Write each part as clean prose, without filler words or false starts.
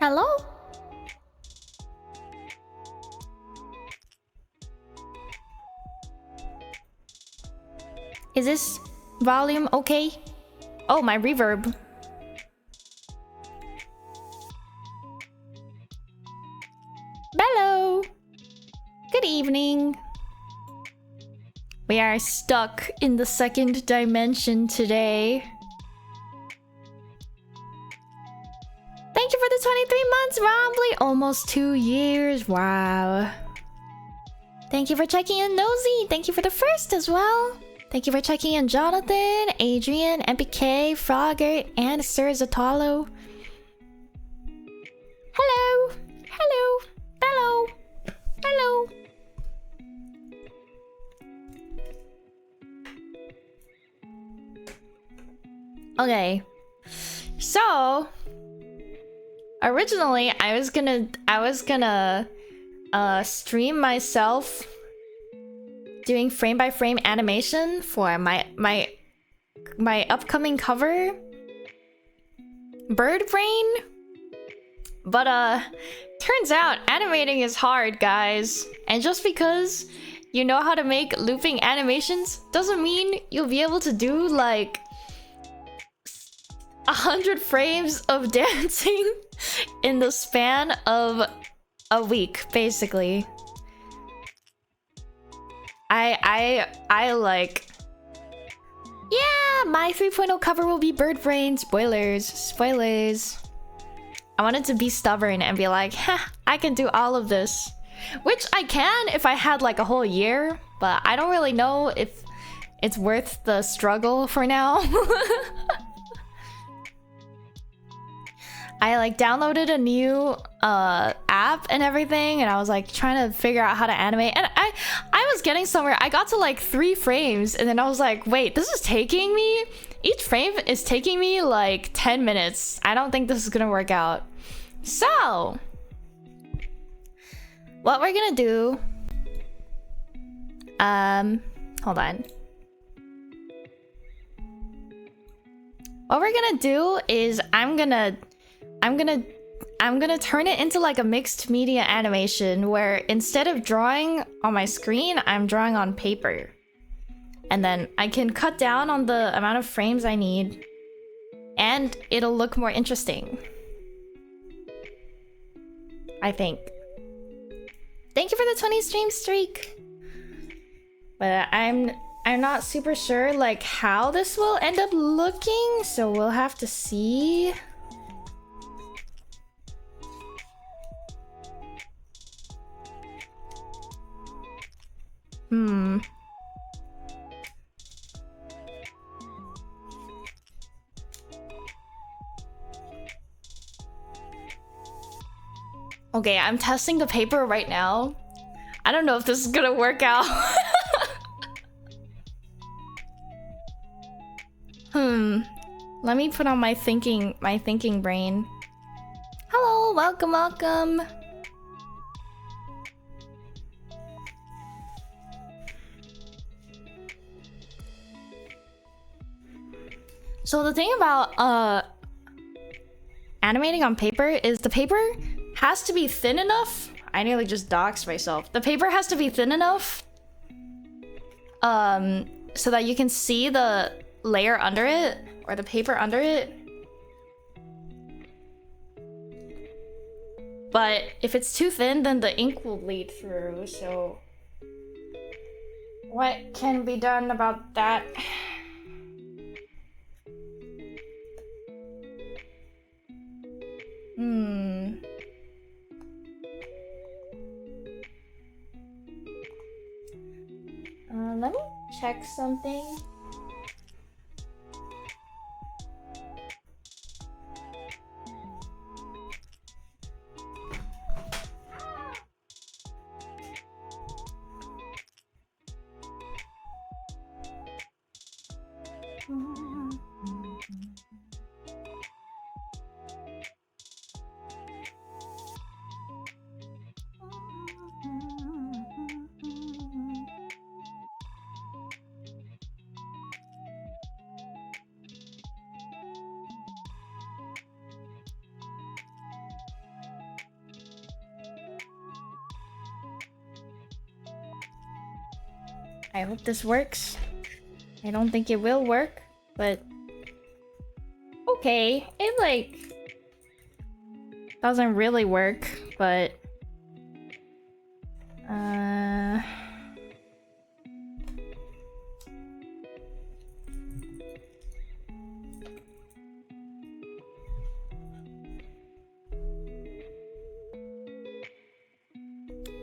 Hello? Is this volume okay? Oh, my reverb. Hello. Good evening. We are stuck in the second dimension today. Thank you for the 23 months, Rombly. Almost 2 years. Wow. Thank you for checking in, Nosy. Thank you for the first as well. Thank you for checking in, Jonathan, Adrian, MPK, Frogger, and Sir Zatalo. Hello. Hello. Hello. Hello. Okay. So, originally I was gonna stream myself doing frame by frame animation for my upcoming cover, Bird Brain. But turns out animating is hard, guys. And just because you know how to make looping animations doesn't mean you'll be able to do like 100 frames of dancing in the span of a week, basically. I like... Yeah, my 3.0 cover will be Bird Brain. Spoilers. Spoilers. I wanted to be stubborn and be like, ha, I can do all of this. Which I can if I had like a whole year, but I don't really know if it's worth the struggle for now. I like downloaded a new app and everything, and I was like trying to figure out how to animate, and I was getting somewhere. I got to like 3 frames, and then I was like, wait, this is taking me, each frame is taking me like 10 minutes. I don't think this is gonna work out. So what we're gonna do, hold on. What we're gonna do is I'm gonna turn it into like a mixed media animation where instead of drawing on my screen, I'm drawing on paper. And then I can cut down on the amount of frames I need, and it'll look more interesting, I think. Thank you for the 20 stream streak. But I'm not super sure like how this will end up looking, so we'll have to see. Okay, I'm testing the paper right now. I don't know if this is gonna work out. Let me put on my thinking brain. Hello, welcome, welcome. So the thing about animating on paper is the paper has to be thin enough. I nearly just doxed myself. The paper has to be thin enough so that you can see the layer under it, or the paper under it. But if it's too thin, then the ink will bleed through, so what can be done about that? Let me check something. I hope this works. I don't think it will work, but okay. It like doesn't really work, but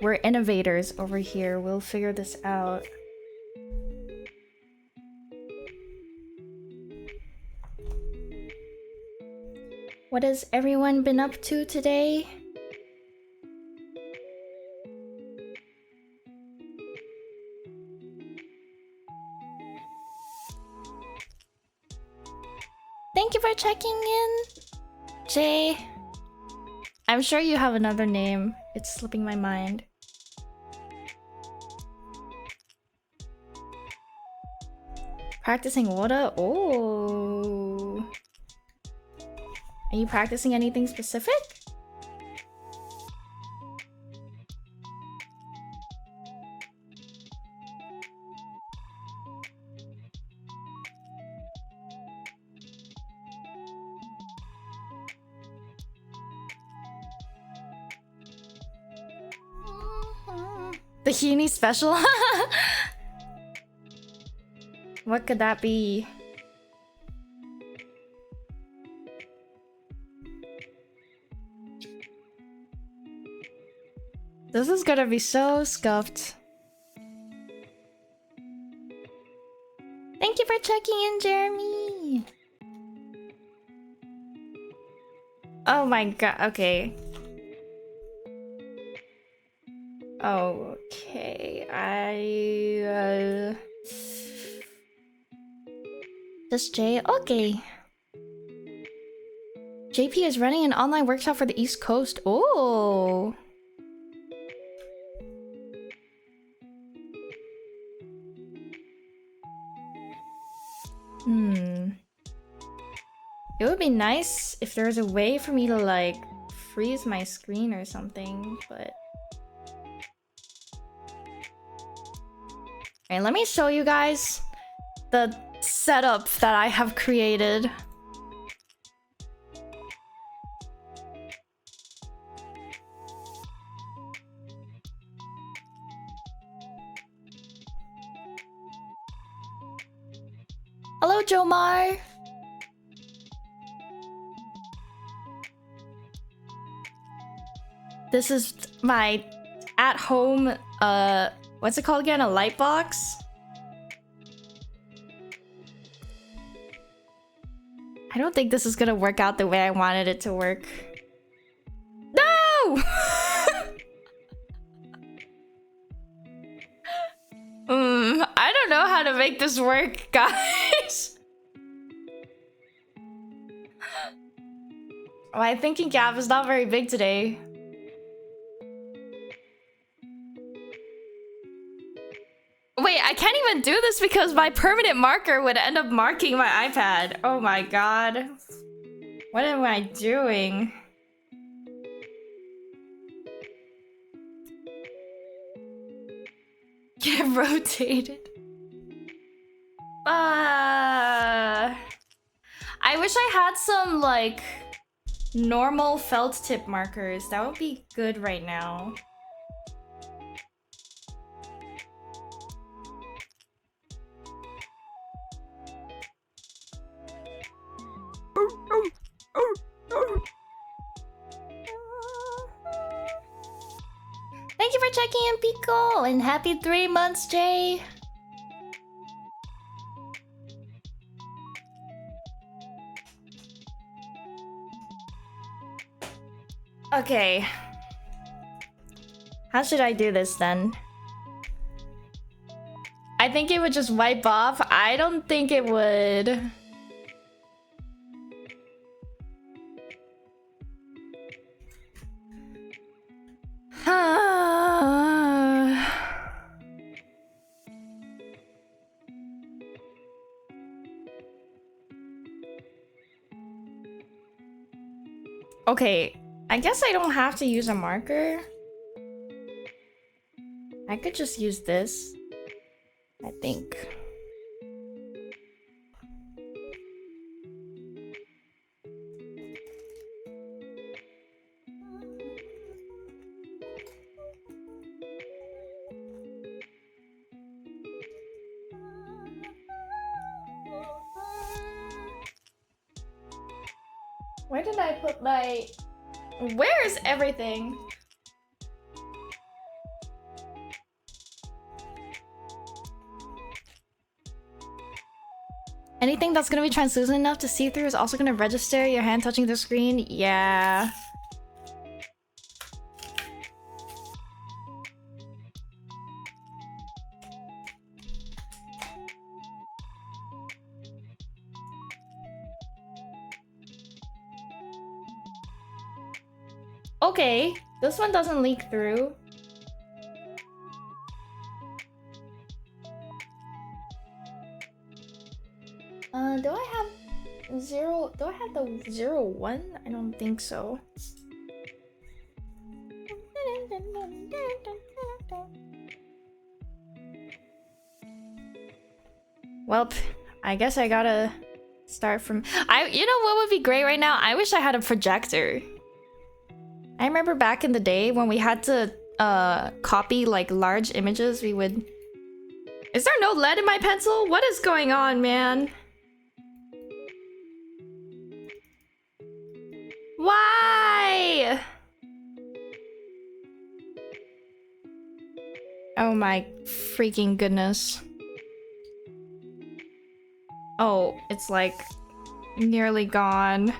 we're innovators over here. We'll figure this out. What has everyone been up to today? Thank you for checking in, Jay. I'm sure you have another name. It's slipping my mind. Practicing water? Oh. Are you practicing anything specific? The Heaney special? What could that be? This is gonna be so scuffed. Thank you for checking in, Jeremy. Oh my god, okay. Okay, Just Jay? Okay. JP is running an online workshop for the East Coast. Oh. It would be nice if there was a way for me to like freeze my screen or something, but... Alright, let me show you guys the setup that I have created. Hello, Jomar! This is my at-home, what's it called again? A light box? I don't think this is gonna work out the way I wanted it to work. No! I don't know how to make this work, guys. My thinking gap is not very big today. Wait, I can't even do this because my permanent marker would end up marking my iPad. Oh my god. What am I doing? Get rotated. I wish I had some, like, normal felt tip markers. That would be good right now. Thank you for checking in, Pico, and happy 3 months, Jay. Okay. How should I do this then? I think it would just wipe off. I don't think it would. Okay, I guess I don't have to use a marker. I could just use this. I think. Where did I put my... Where's everything? Anything that's gonna be translucent enough to see through is also gonna register your hand touching the screen? Yeah. Okay, this one doesn't leak through. Do I have zero? Do I have the 01? I don't think so. Welp, I guess I gotta start from... You know what would be great right now? I wish I had a projector. I remember back in the day when we had to copy like large images, we would... Is there no lead in my pencil? What is going on, man? Why? Oh my freaking goodness. Oh, it's like nearly gone.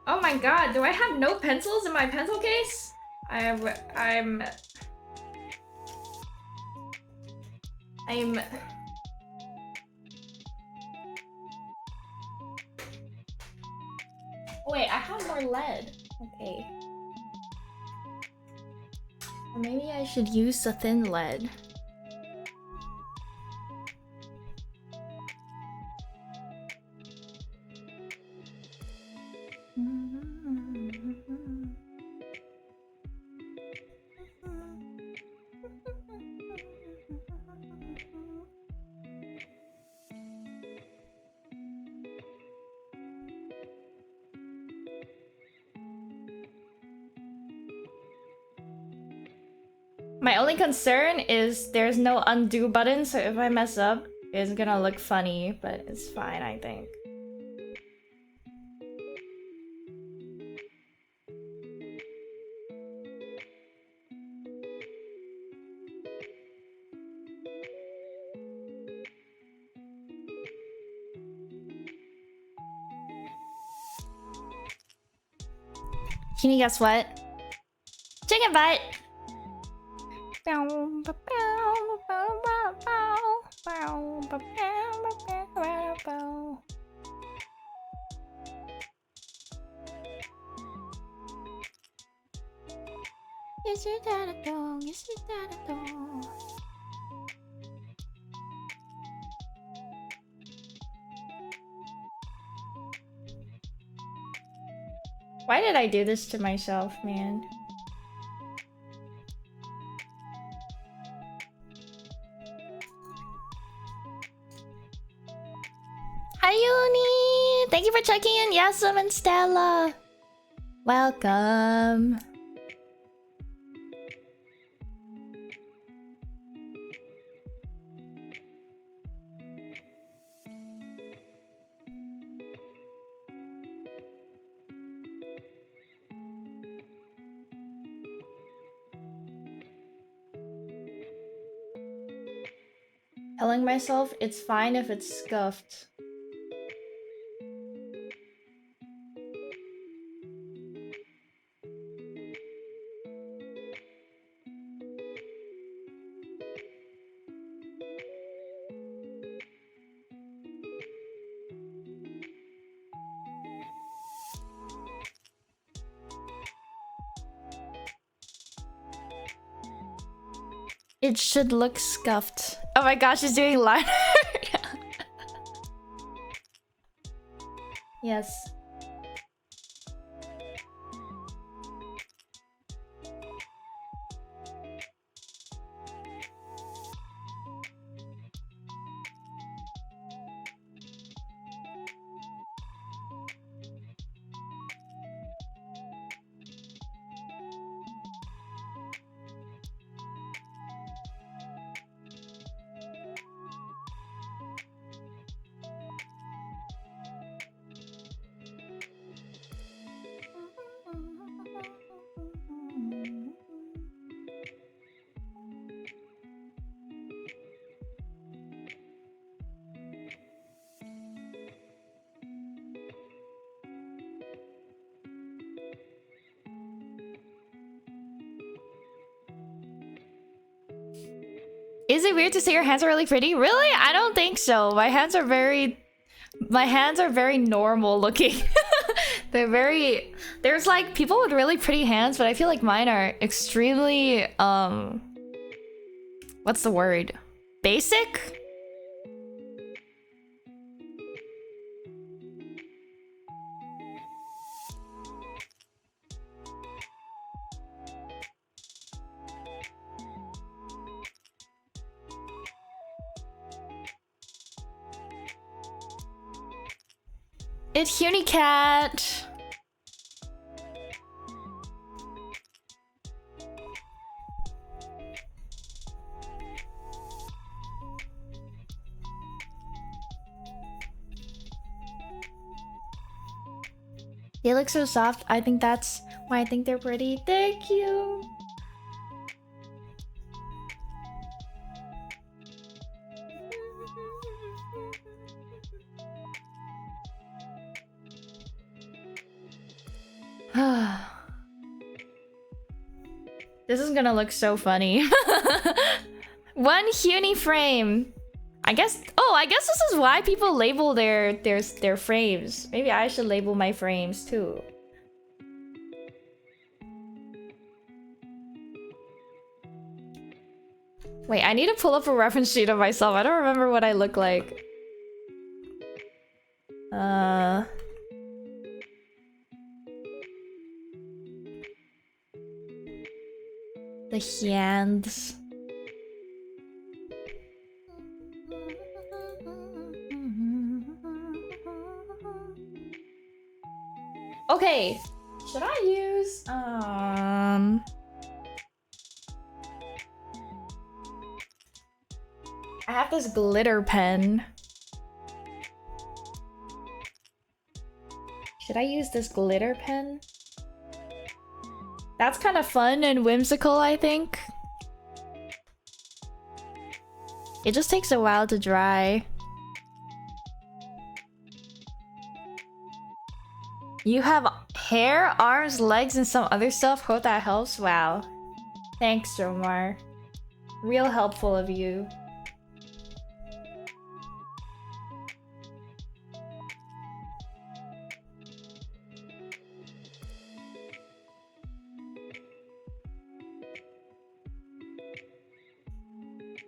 Oh my god, do I have no pencils in my pencil case? I'm... Wait, I have more lead. Okay. Or maybe I should use the thin lead. My only concern is there's no undo button, so if I mess up, it's gonna look funny, but it's fine, I think. Can you guess what? Chicken butt! Yes, you got a dog. Yes, you got a dog. Why did I do this to myself, man? Hi, Uni! Thank you for checking in, Yasum and Stella. Welcome. Telling myself it's fine if it's scuffed. It should look scuffed. Oh my gosh, she's doing liner. Yes. Is it weird to say your hands are really pretty? Really? I don't think so. My hands are very normal looking. They're very... There's like people with really pretty hands, but I feel like mine are extremely, what's the word? Basic? It's Unicat. They look so soft. I think that's why I think they're pretty. Thank you. This is gonna look so funny. One Huni frame. I guess this is why people label their frames. Maybe I should label my frames too. Wait, I need to pull up a reference sheet of myself. I don't remember what I look like. The hands. Okay, should I use I have this glitter pen. Should I use this glitter pen? That's kind of fun and whimsical, I think. It just takes a while to dry. You have hair, arms, legs, and some other stuff. Hope that helps. Wow. Thanks, Jomar. Real helpful of you.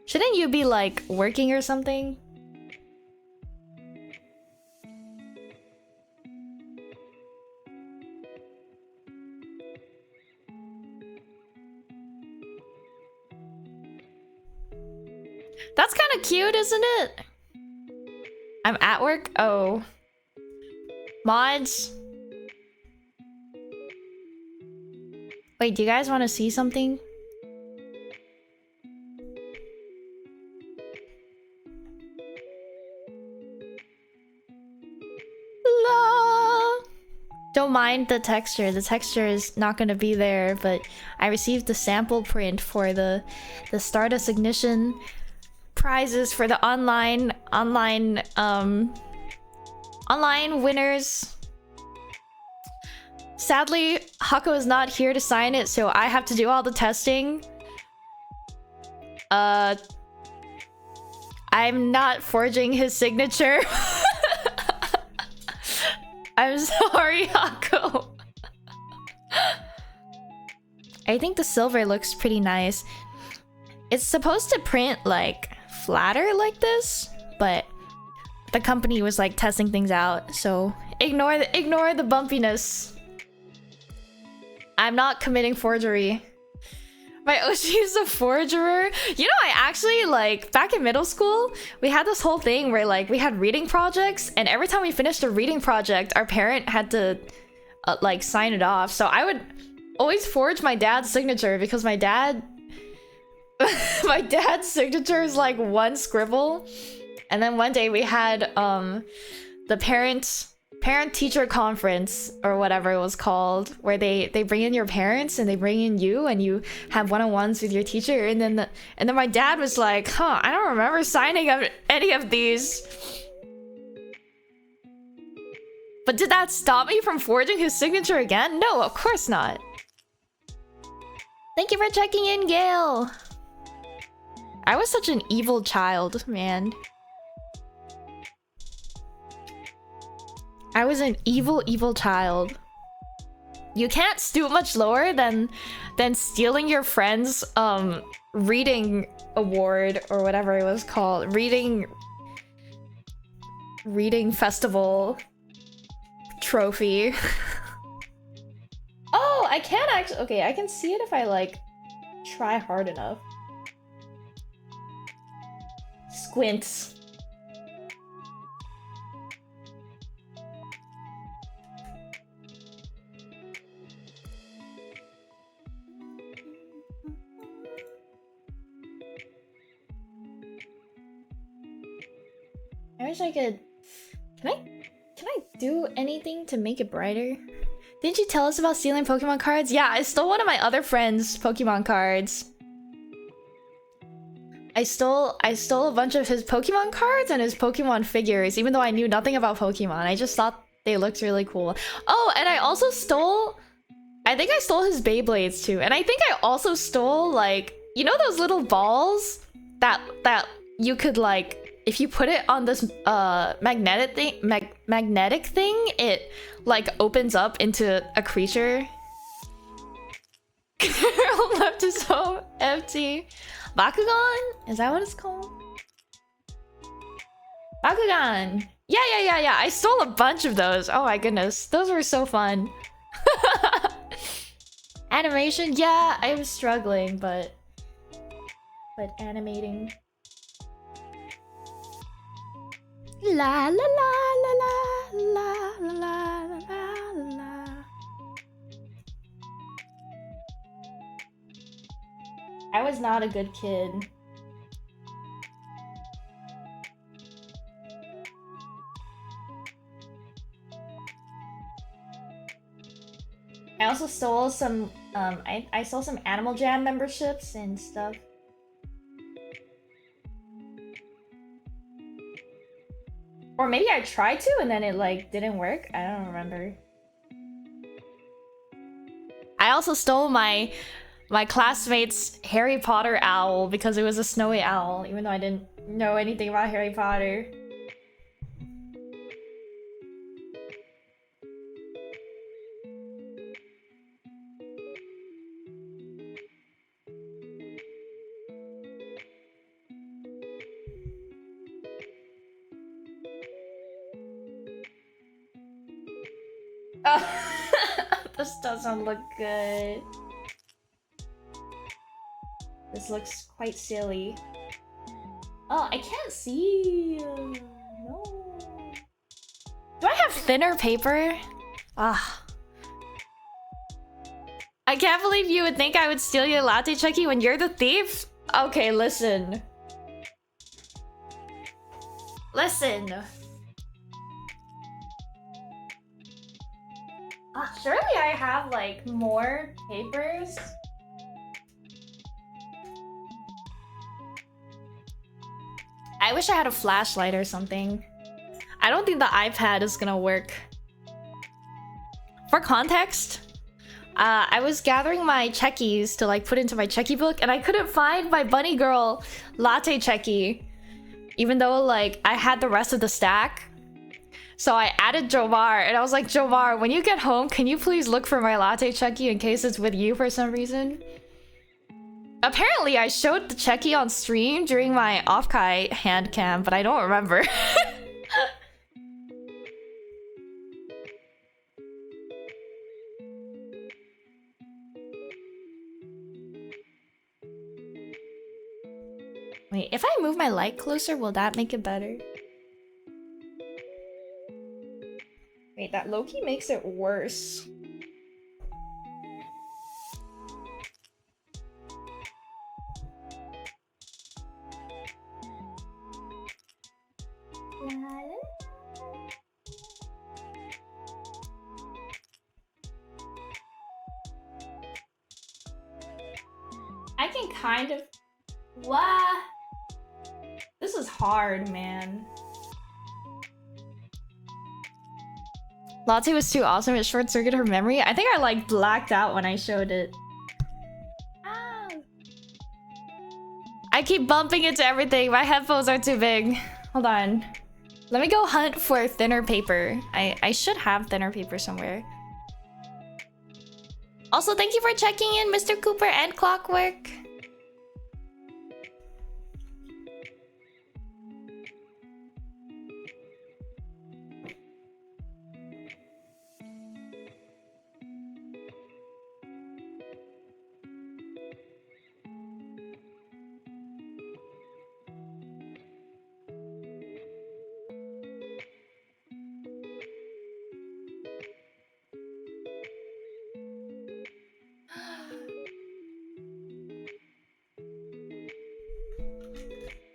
Shouldn't you be like working or something? That's kind of cute, isn't it? I'm at work? Oh. Mods? Wait, do you guys want to see something? Don't mind the texture. The texture is not going to be there, but I received the sample print for the Stardust Ignition prizes for the online winners. Sadly, Hako is not here to sign it, so I have to do all the testing. I'm not forging his signature. I'm sorry, Hako. I think the silver looks pretty nice. It's supposed to print like flatter like this, but the company was like testing things out, so Ignore the bumpiness. I'm not committing forgery. My OG is a forger. You know, I actually, like, back in middle school, we had this whole thing where, like, we had reading projects, and every time we finished a reading project, our parent had to, like, sign it off. So I would always forge my dad's signature because my dad... my dad's signature is, like, one scribble. And then one day we had, the parent-teacher conference, or whatever it was called, where they bring in your parents and they bring in you and you have one-on-ones with your teacher, and then my dad was like, huh, I don't remember signing up any of these. But did that stop me from forging his signature again? No, of course not. Thank you for checking in, Gail. I was such an evil child, man. I was an evil, evil child. You can't stoop much lower than stealing your friend's reading award, or whatever it was called. Reading festival trophy. Oh, I can actually... Okay, I can see it if I, like, try hard enough. Squints. I wish I could... Can I do anything to make it brighter? Didn't you tell us about stealing Pokemon cards? Yeah, I stole one of my other friend's Pokemon cards. I stole a bunch of his Pokemon cards and his Pokemon figures, even though I knew nothing about Pokemon. I just thought they looked really cool. Oh, and I also stole... I think I stole his Beyblades too. And I think I also stole, like... You know those little balls? That you could, like... If you put it on this magnetic thing, it like opens up into a creature. Girl left his home empty. Bakugan? Is that what it's called? Bakugan. Yeah. I stole a bunch of those. Oh my goodness, those were so fun. Animation? Yeah, I was struggling, but animating. La la la la la la la la la. I was not a good kid. I also stole some I stole some Animal Jam memberships and stuff. Or maybe I tried to and then it like didn't work. I don't remember. I also stole my classmate's Harry Potter owl because it was a snowy owl, even though I didn't know anything about Harry Potter. This doesn't look good. This looks quite silly. Oh, I can't see. No. Do I have thinner paper? Ah. I can't believe you would think I would steal your latte, Chucky, when you're the thief? Okay, listen. Listen. Surely I have, like, more papers? I wish I had a flashlight or something. I don't think the iPad is gonna work. For context, I was gathering my checkies to, like, put into my checky book, and I couldn't find my Bunny Girl latte checky, even though, like, I had the rest of the stack. So I added Jomar, and I was like, Jomar, when you get home, can you please look for my latte checky in case it's with you for some reason? Apparently, I showed the checky on stream during my off-kai hand cam, but I don't remember. Wait, if I move my light closer, will that make it better? Wait, that low-key makes it worse. I can kind of... What? This is hard, man. Latte was too awesome, it short-circuited her memory. I think I like blacked out when I showed it. Ow. I keep bumping into everything. My headphones are too big. Hold on. Let me go hunt for thinner paper. I should have thinner paper somewhere. Also, thank you for checking in, Mr. Cooper and Clockwork.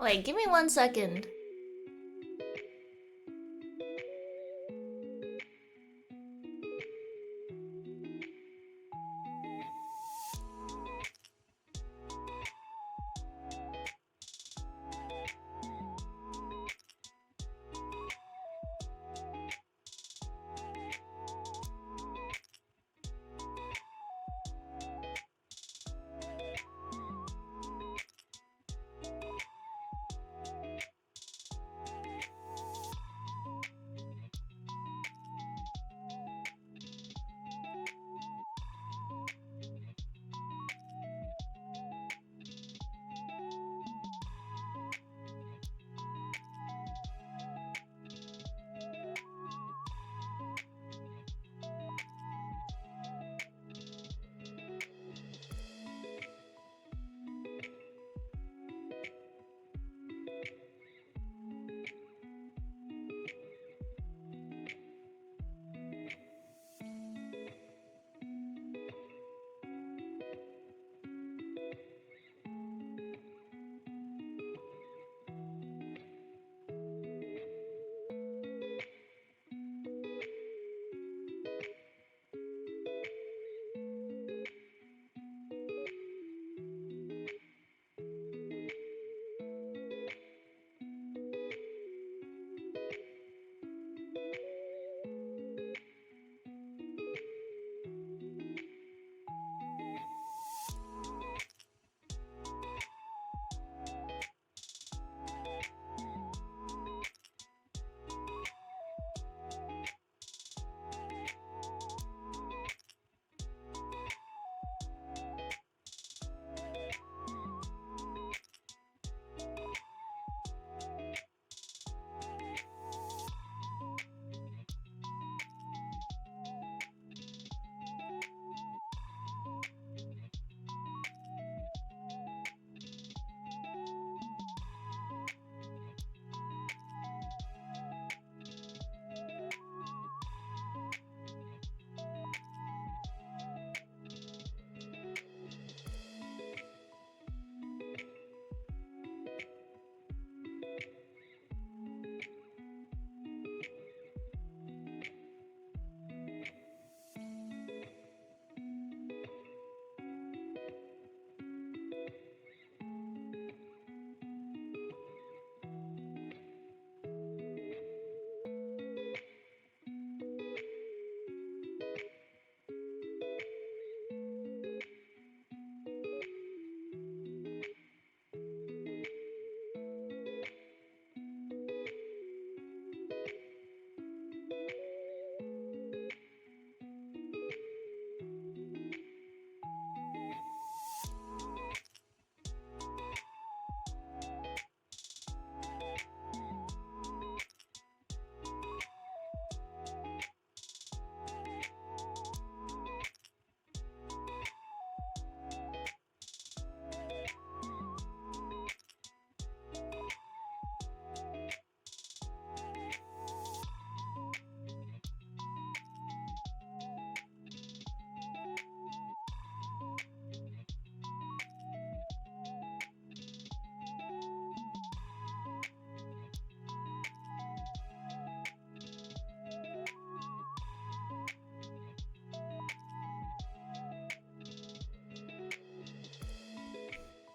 Wait, give me 1 second.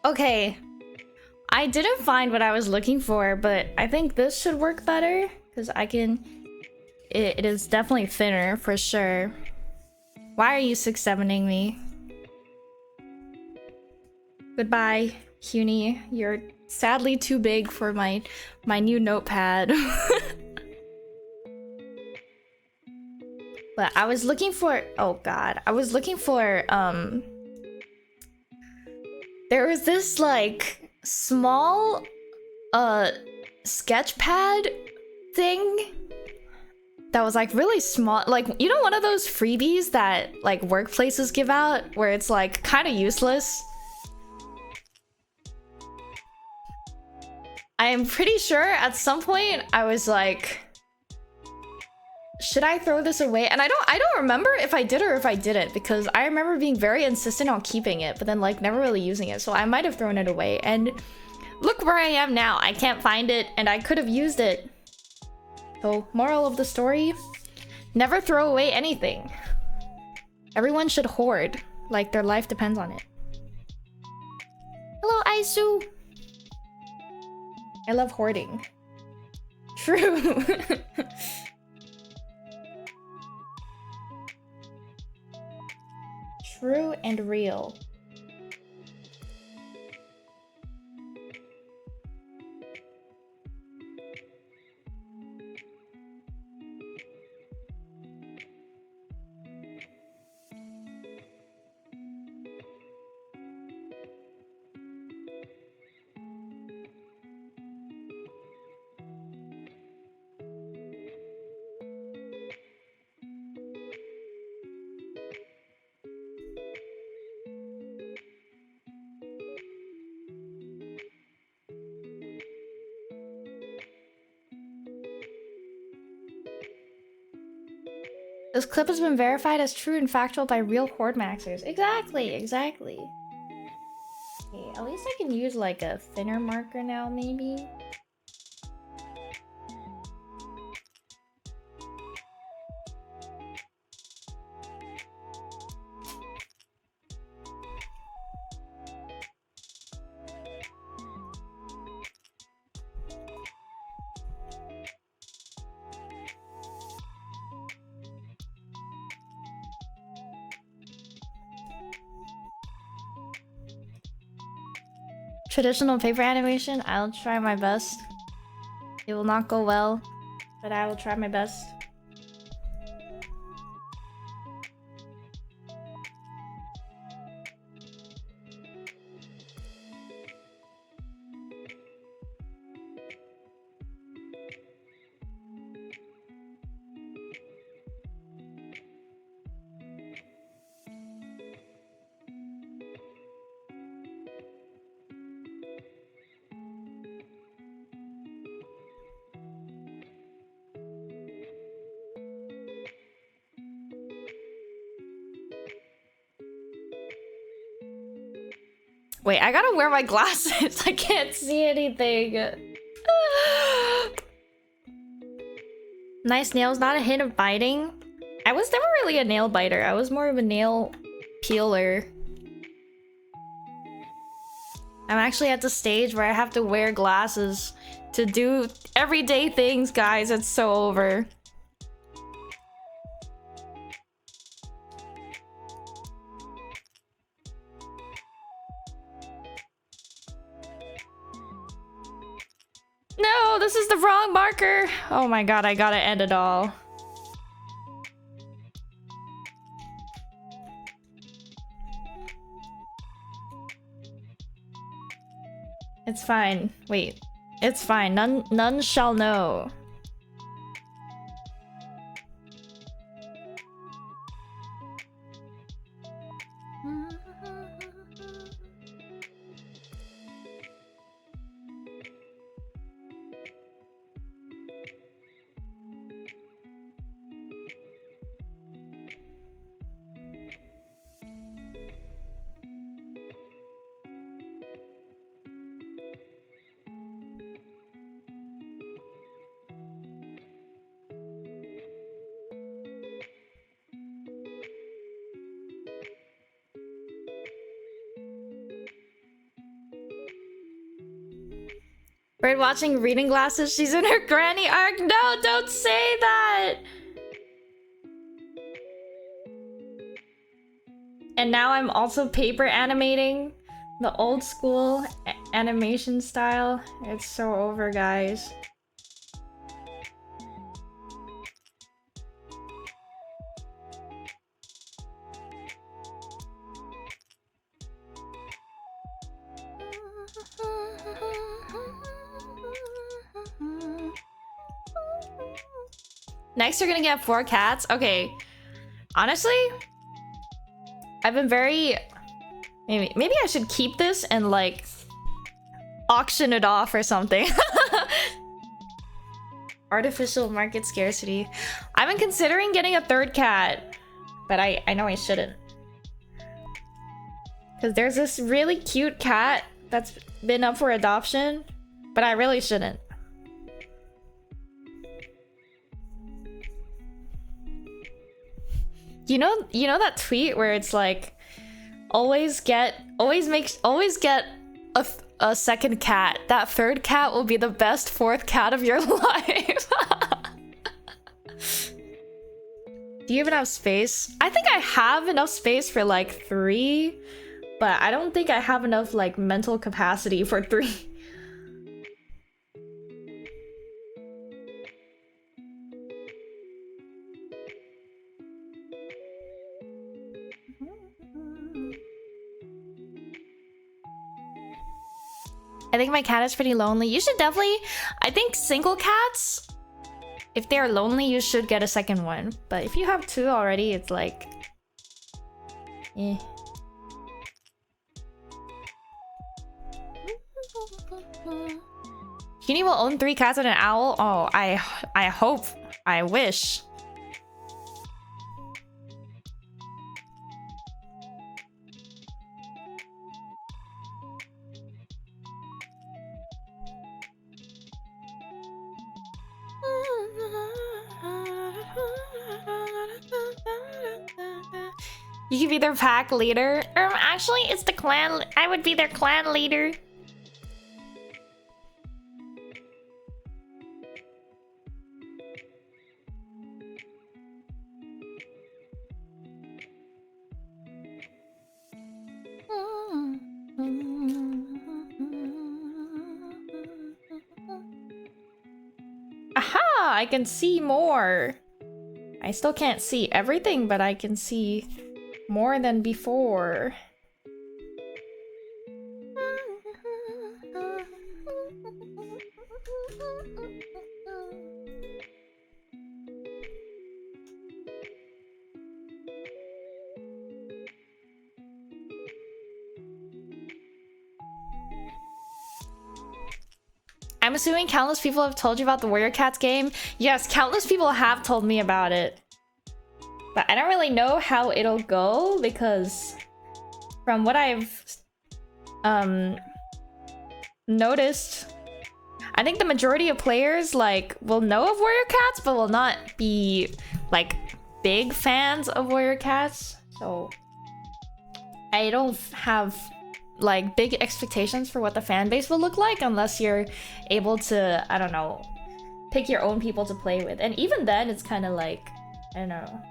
Okay. I didn't find what I was looking for, but I think this should work better because I can. It is definitely thinner for sure. Why are you 6-7ing me? Goodbye, Huni. You're sadly too big for my new notepad. But I was looking for, oh god, I was looking for there was this like small sketch pad thing that was like really small, like, you know, one of those freebies that like workplaces give out where it's like kind of useless. I am pretty sure at some point I was like, should I throw this away? And I don't remember if I did or if I didn't, because I remember being very insistent on keeping it, but then like never really using it. So I might have thrown it away. And look where I am now. I can't find it and I could have used it. So moral of the story, never throw away anything. Everyone should hoard, like their life depends on it. Hello, Aisu. I love hoarding. True. True and real. This clip has been verified as true and factual by real horde maxers. Exactly, exactly. Okay, at least I can use like a thinner marker now, maybe. Traditional paper animation, I'll try my best. It will not go well, but I will try my best. Wait, I gotta wear my glasses. I can't see anything. Nice nails, not a hint of biting. I was never really a nail biter. I was more of a nail peeler. I'm actually at the stage where I have to wear glasses to do everyday things, guys. It's so over. No, this is the wrong marker. Oh my god, I gotta end it all. It's fine. Wait. It's fine. None shall know. Bird watching reading glasses. She's in her granny arc. No, don't say that. And now I'm also paper animating the old school animation style. It's so over, guys. Next, you're gonna get 4 cats. Okay. Honestly, I've been very... Maybe I should keep this and, like, auction it off or something. Artificial market scarcity. I've been considering getting a 3rd cat, but I know I shouldn't. Because there's this really cute cat that's been up for adoption, but I really shouldn't. You know that tweet where it's like, always get a 2nd cat. That 3rd cat will be the best 4th cat of your life. Do you even have space? I think I have enough space for like 3, but I don't think I have enough like mental capacity for 3. I think my cat is pretty lonely. You should definitely... I think single cats, if they're lonely, you should get a 2nd one. But if you have 2 already, it's like... eh. Cutie will own 3 cats and an owl? Oh, I hope. I wish. You can be their pack leader. Actually, it's the clan. I would be their clan leader. Aha! I can see more. I still can't see everything, but I can see more than before. I'm assuming countless people have told you about the Warrior Cats game. Yes, countless people have told me about it. But I don't really know how it'll go because from what I've noticed, I think the majority of players like will know of Warrior Cats but will not be like big fans of Warrior Cats. So I don't have like big expectations for what the fan base will look like unless you're able to, I don't know, pick your own people to play with. And even then it's kind of like, I don't know.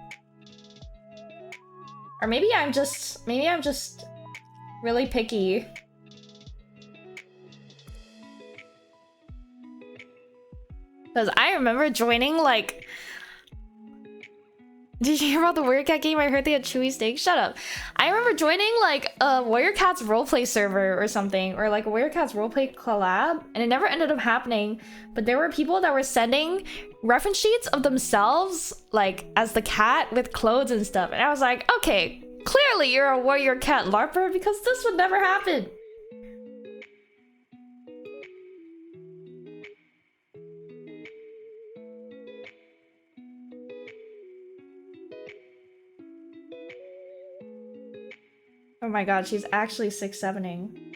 Or maybe I'm just really picky. Because I remember joining like... Did you hear about the Warrior Cat game? I heard they had Chewy steak. Shut up. I remember joining like a Warrior Cats roleplay server or something, or like a Warrior Cats roleplay collab, and it never ended up happening. But there were people that were sending reference sheets of themselves like as the cat with clothes and stuff, and I was like, okay, clearly you're a Warrior Cat LARPer because this would never happen. Oh my god, she's actually 6-7ing.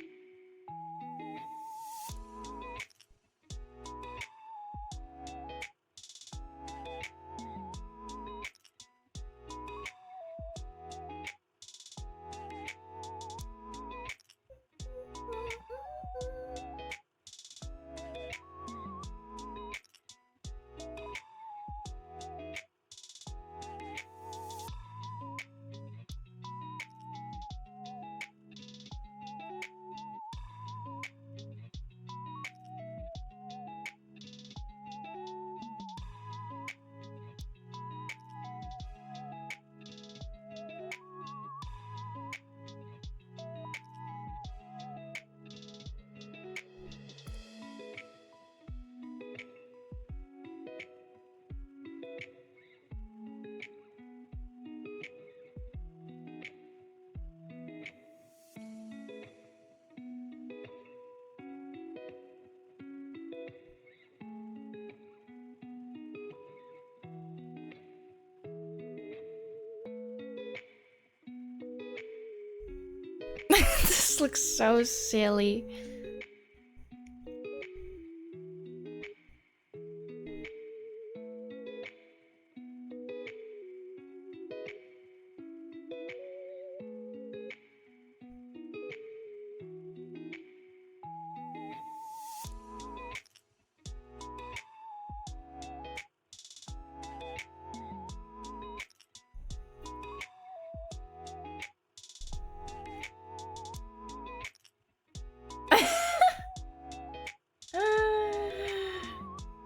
This looks so silly.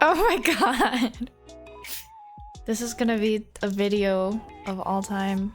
Oh my god. This is gonna be a video of all time.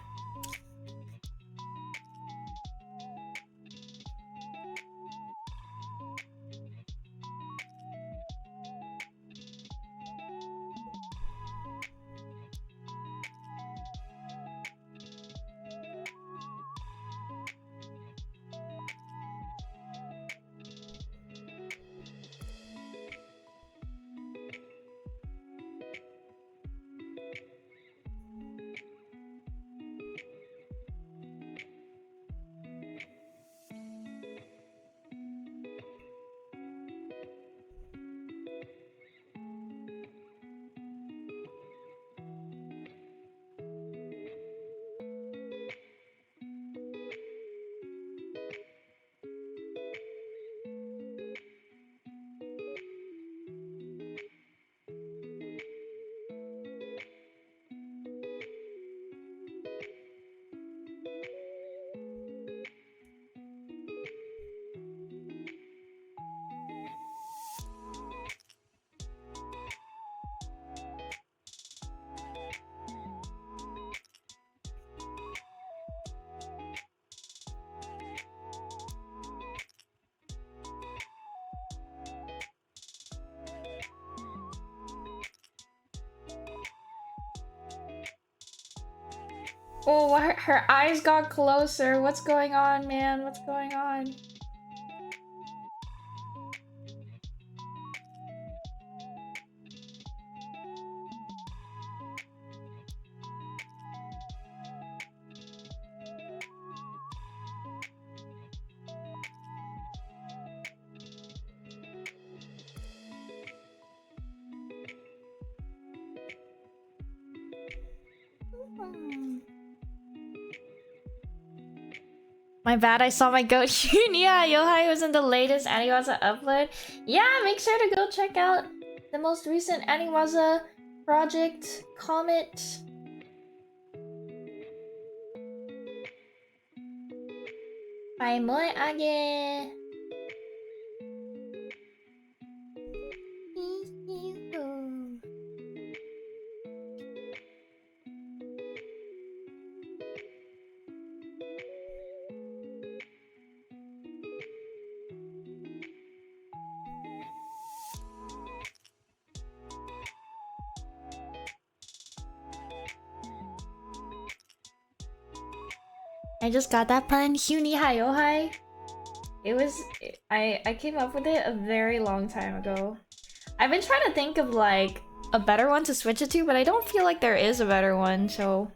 Oh, her eyes got closer. What's going on, man? What's going on? My bad, I saw my goat. Yeah, Yohai was in the latest Aniwaza upload. Yeah, make sure to go check out the most recent Aniwaza project, Comet. By Moe Age. I just got that pun. Hyuni Hayohai. It was I came up with it a very long time ago. I've been trying to think of like a better one to switch it to, but I don't feel like there is a better one, so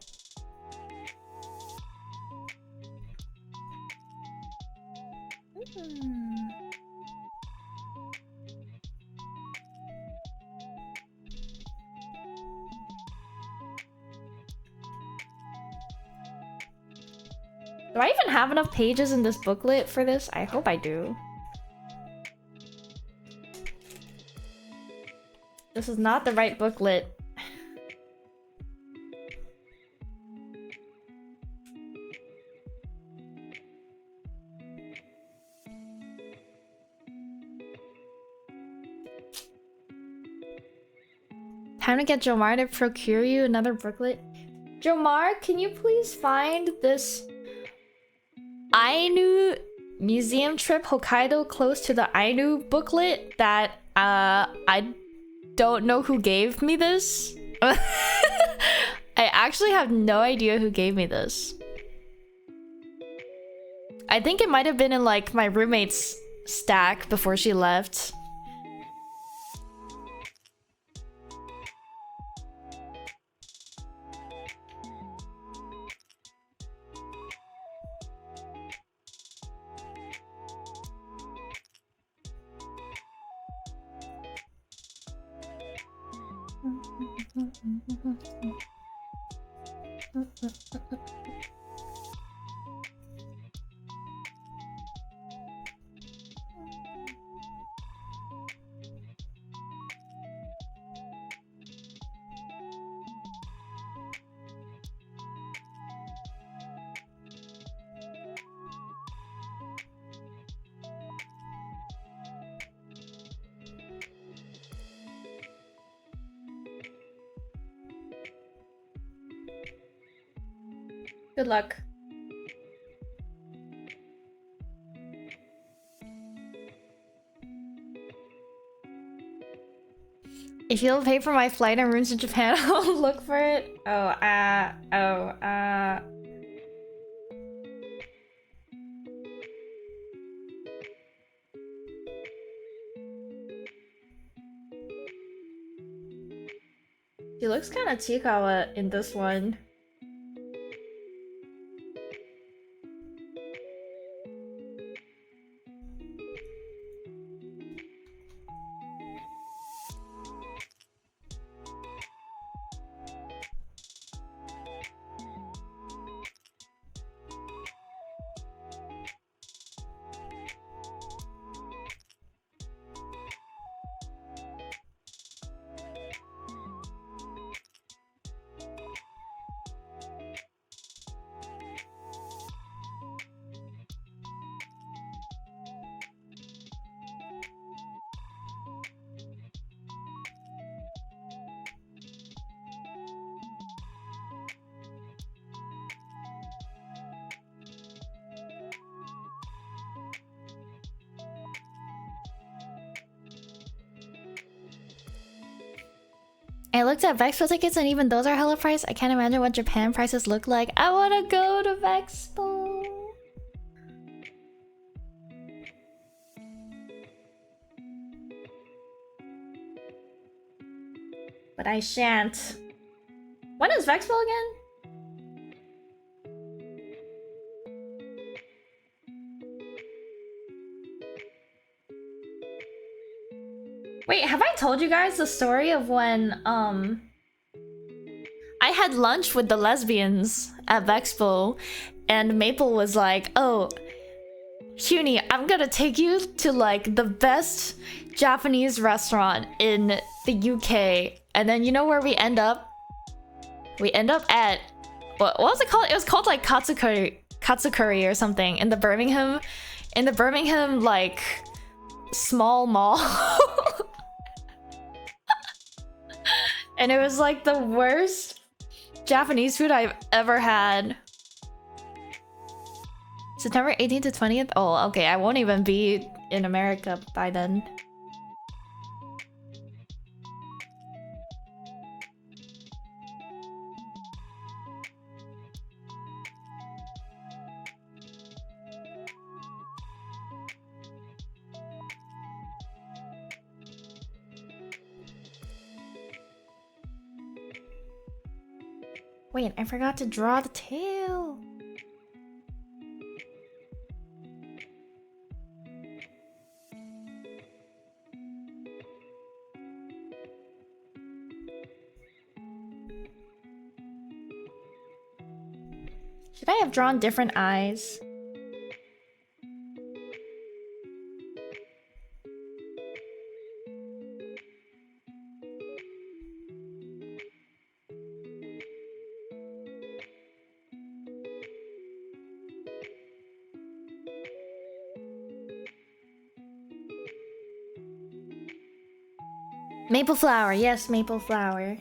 do I even have enough pages in this booklet for this? I hope I do. This is not the right booklet. Time to get Jomar to procure you another booklet. Jomar, can you please find this Ainu museum trip Hokkaido close to the Ainu booklet that I don't know who gave me this. I actually have no idea who gave me this. I think it might have been in like my roommate's stack before she left. Good luck. If you'll pay for my flight and rooms to Japan, I'll look for it. She looks kind of Chikawa in this one. I looked at Vexpo tickets and even those are hella priced. I can't imagine what Japan prices look like. I wanna go to Vexpo. But I shan't. When is Vexpo again? Wait, have I told you guys the story of when I had lunch with the lesbians at Vexpo and Maple was like, "Oh, Huni, I'm gonna take you to like the best Japanese restaurant in the UK." And then you know where we end up? We end up at what was it called? It was called like Katsukuri or something in the Birmingham like small mall. And it was like the worst Japanese food I've ever had. September 18th to 20th? Oh, okay, I won't even be in America by then. Wait, I forgot to draw the tail. Should I have drawn different eyes? Maple flower, yes, maple flower.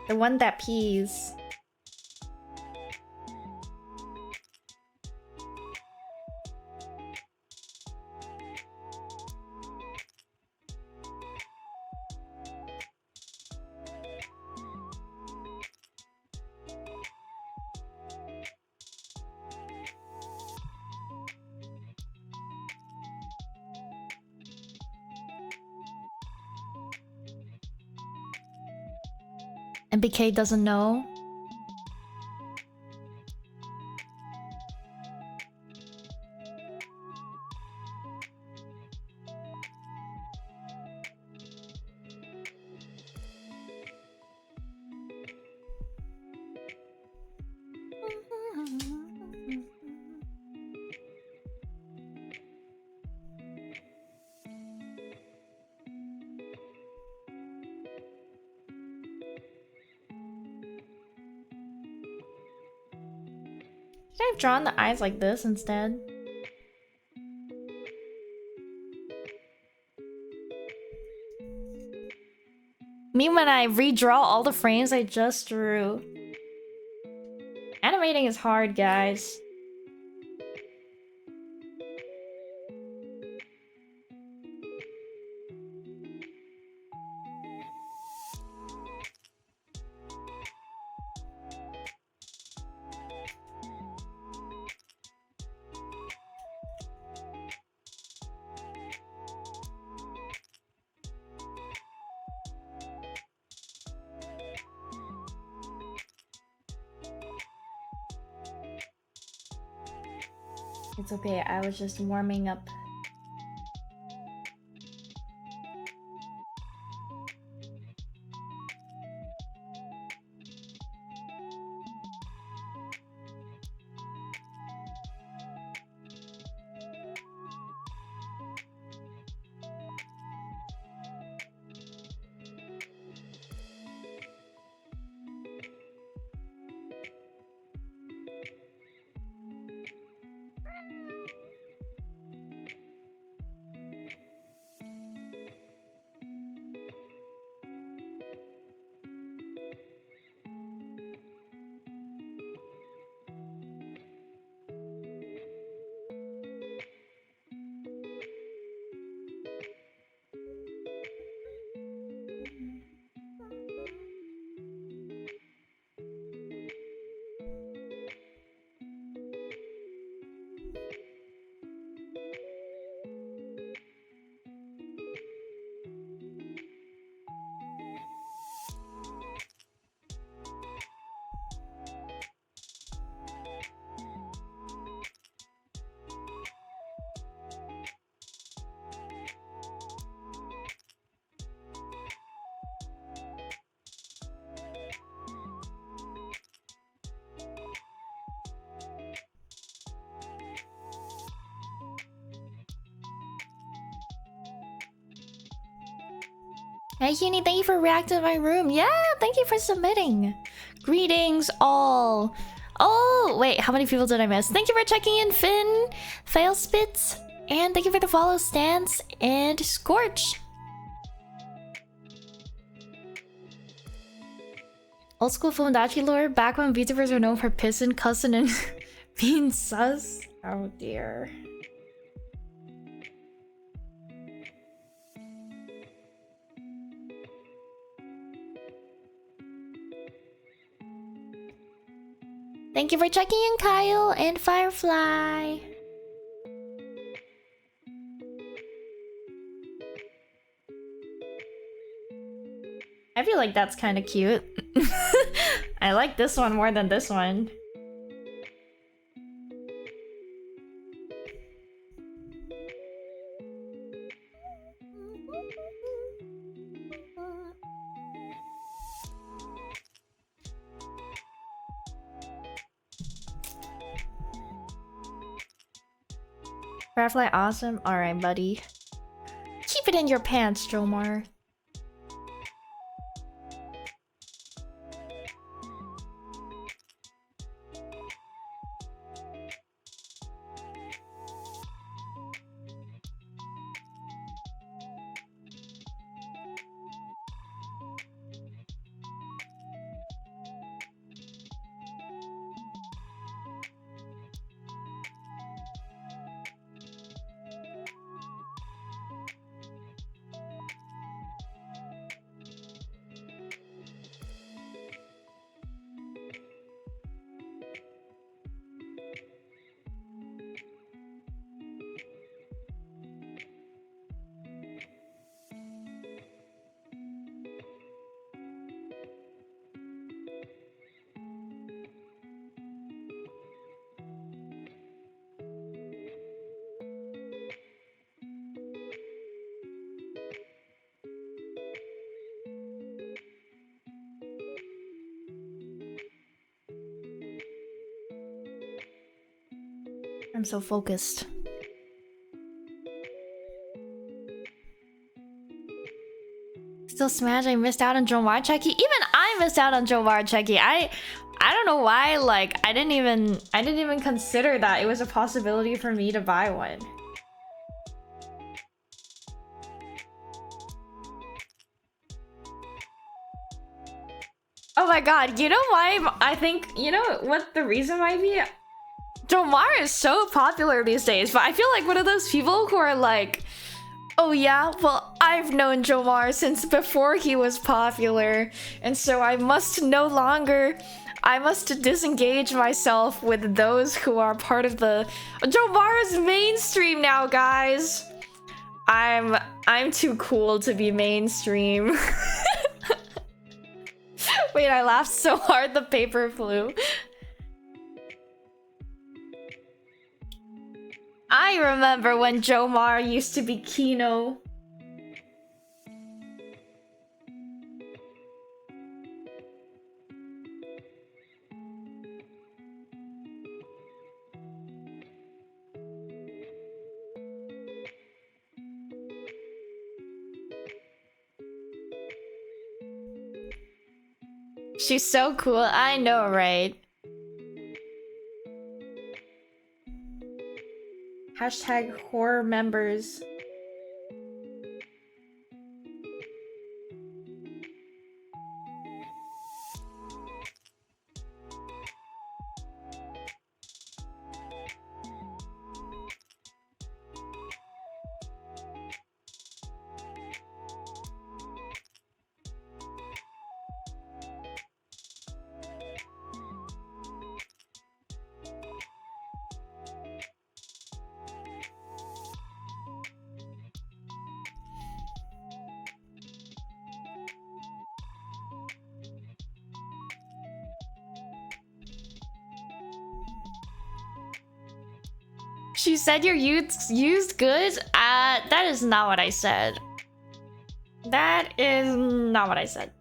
The one that pees. And BK doesn't know. Should I have drawn the eyes like this instead? Me when I redraw all the frames I just drew. Animating is hard, guys. It's okay, I was just warming up. Hey Uni, thank you for reacting to my room. Yeah, thank you for submitting. Greetings all. Oh, wait, how many people did I miss? Thank you for checking in, Finn, Failspitz, and thank you for the follow, Stance, and Scorch. Old school Fibonacci lore, back when VTubers were known for pissing, cussing, and being sus. Oh dear. Thank you for checking in, Kyle and Firefly. I feel like that's kind of cute. I like this one more than this one. Firefly awesome. Alright, buddy. Keep it in your pants, Jomar. I'm so focused. Still smash, I missed out on Joe Marchecki. Even I missed out on Joe Marchecki. I don't know why, like, I didn't even consider that it was a possibility for me to buy one. Oh my god, you know why I think, you know what the reason might be? Jomar is so popular these days, but I feel like one of those people who are like, oh yeah, well, I've known Jomar since before he was popular, and so I must disengage myself with those who are part of the... Jomar is mainstream now, guys! I'm too cool to be mainstream. Wait, I laughed so hard the paper flew. I remember when Jomar used to be Kino. She's so cool, I know, right? Hashtag horror members. She said your used goods? That is not what I said. That is not what I said.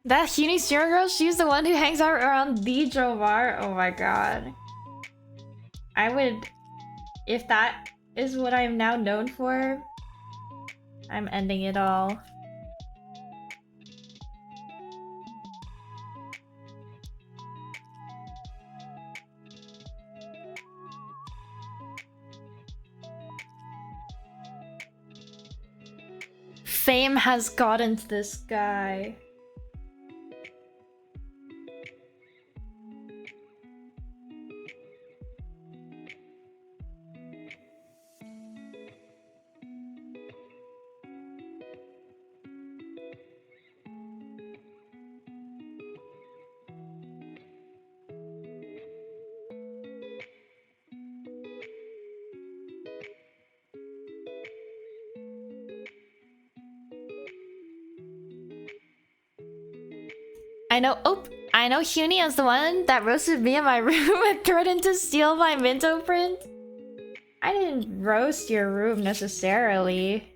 That Huni Steering Girl, she's the one who hangs out around the Jomar. Oh my god. I would... If that is what I'm now known for, I'm ending it all. Fame has gotten to this guy. I know. Oh, I know. Huni is the one that roasted me in my room and threatened to steal my Minto print. I didn't roast your room necessarily.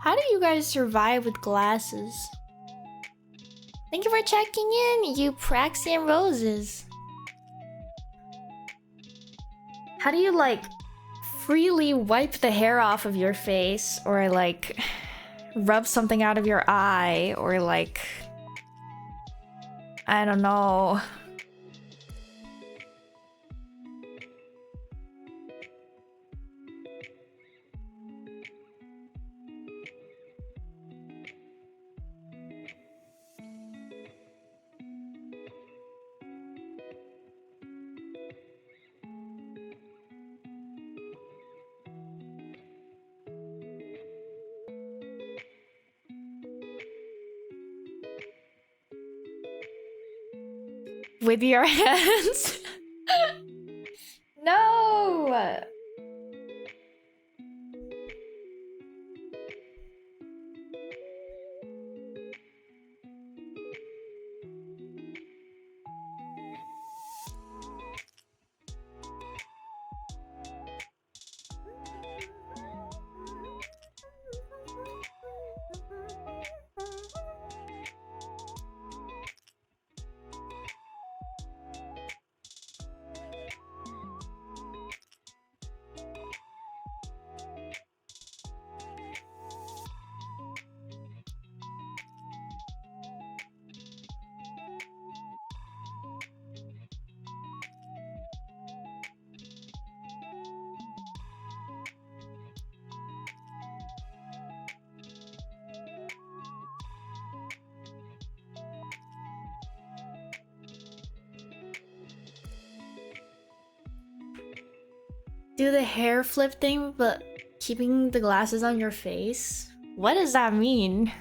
How do you guys survive with glasses? Thank you for checking in, you Praxian Roses. How do you, like, freely wipe the hair off of your face, or, like, rub something out of your eye, or, like, I don't know. With your hands? No! Do the hair flip thing, but keeping the glasses on your face? What does that mean?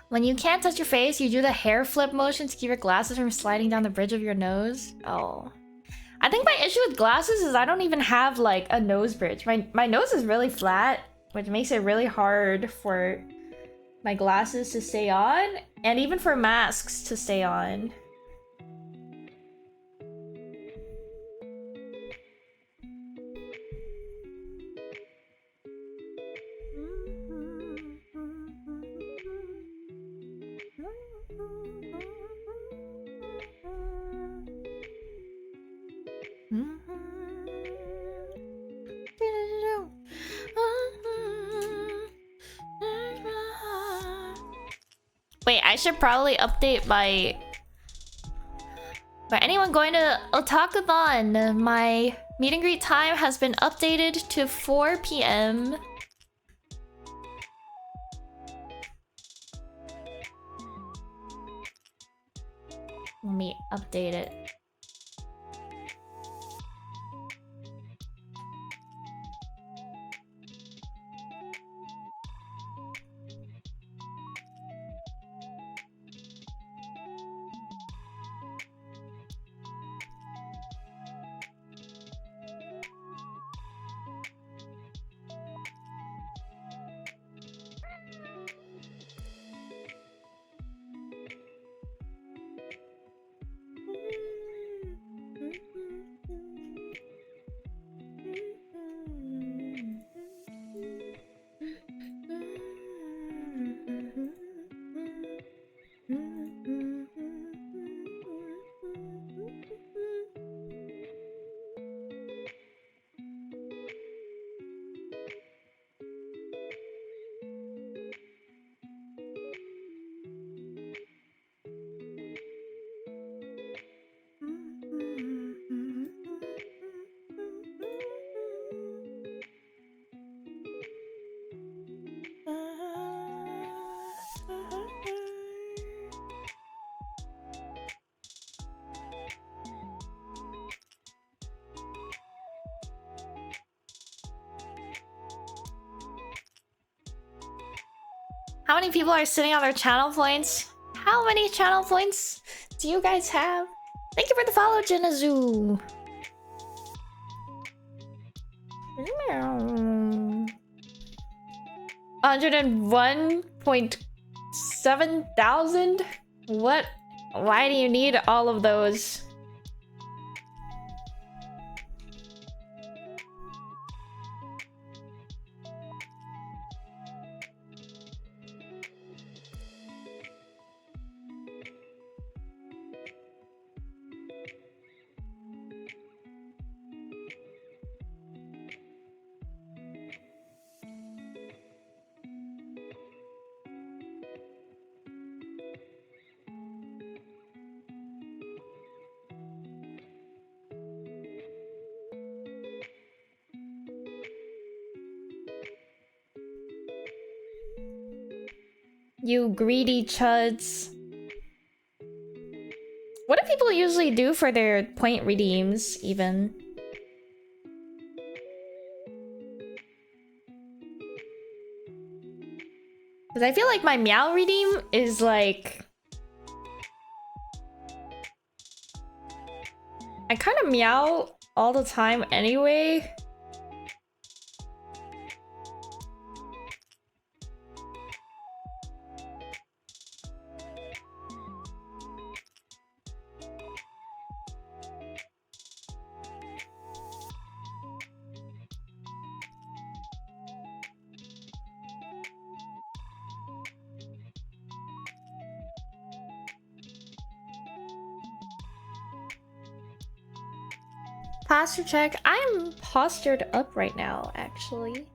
When you can't touch your face, you do the hair flip motion to keep your glasses from sliding down the bridge of your nose. Oh. I think my issue with glasses is I don't even have, like, a nose bridge. My nose is really flat, which makes it really hard for my glasses to stay on, and even for masks to stay on. Wait, I should probably update my... For anyone going to Otakuthon, my meet and greet time has been updated to 4 p.m. Let me update it. How many people are sitting on their channel points? How many channel points do you guys have? Thank you for the follow, Jinazoo. 101.7 thousand? What? Why do you need all of those? You greedy chuds. What do people usually do for their point redeems, even? Because I feel like my meow redeem is like... I kind of meow all the time anyway. Posture check. I'm postured up right now, actually.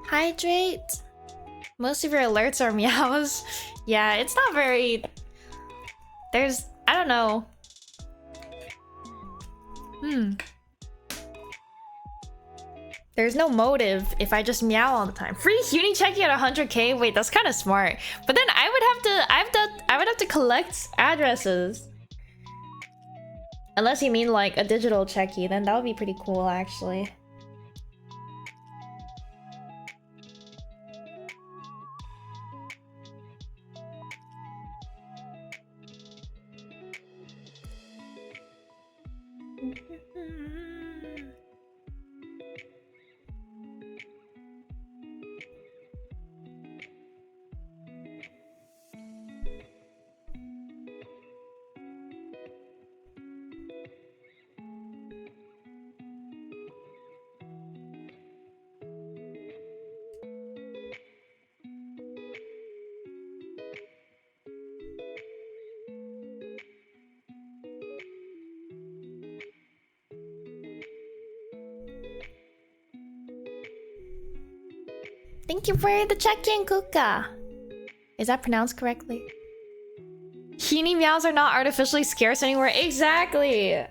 Hydrate. Most of your alerts are meows. Yeah, it's not very... There's... I don't know. There's no motive if I just meow all the time. Free uni checking at 100k? Wait, that's kind of smart. But then I would have to collect addresses. Unless you mean like a digital checky, then that would be pretty cool actually. Thank you for the check-in, Kuka. Is that pronounced correctly? Heenie meows are not artificially scarce anymore. Exactly. Yeah.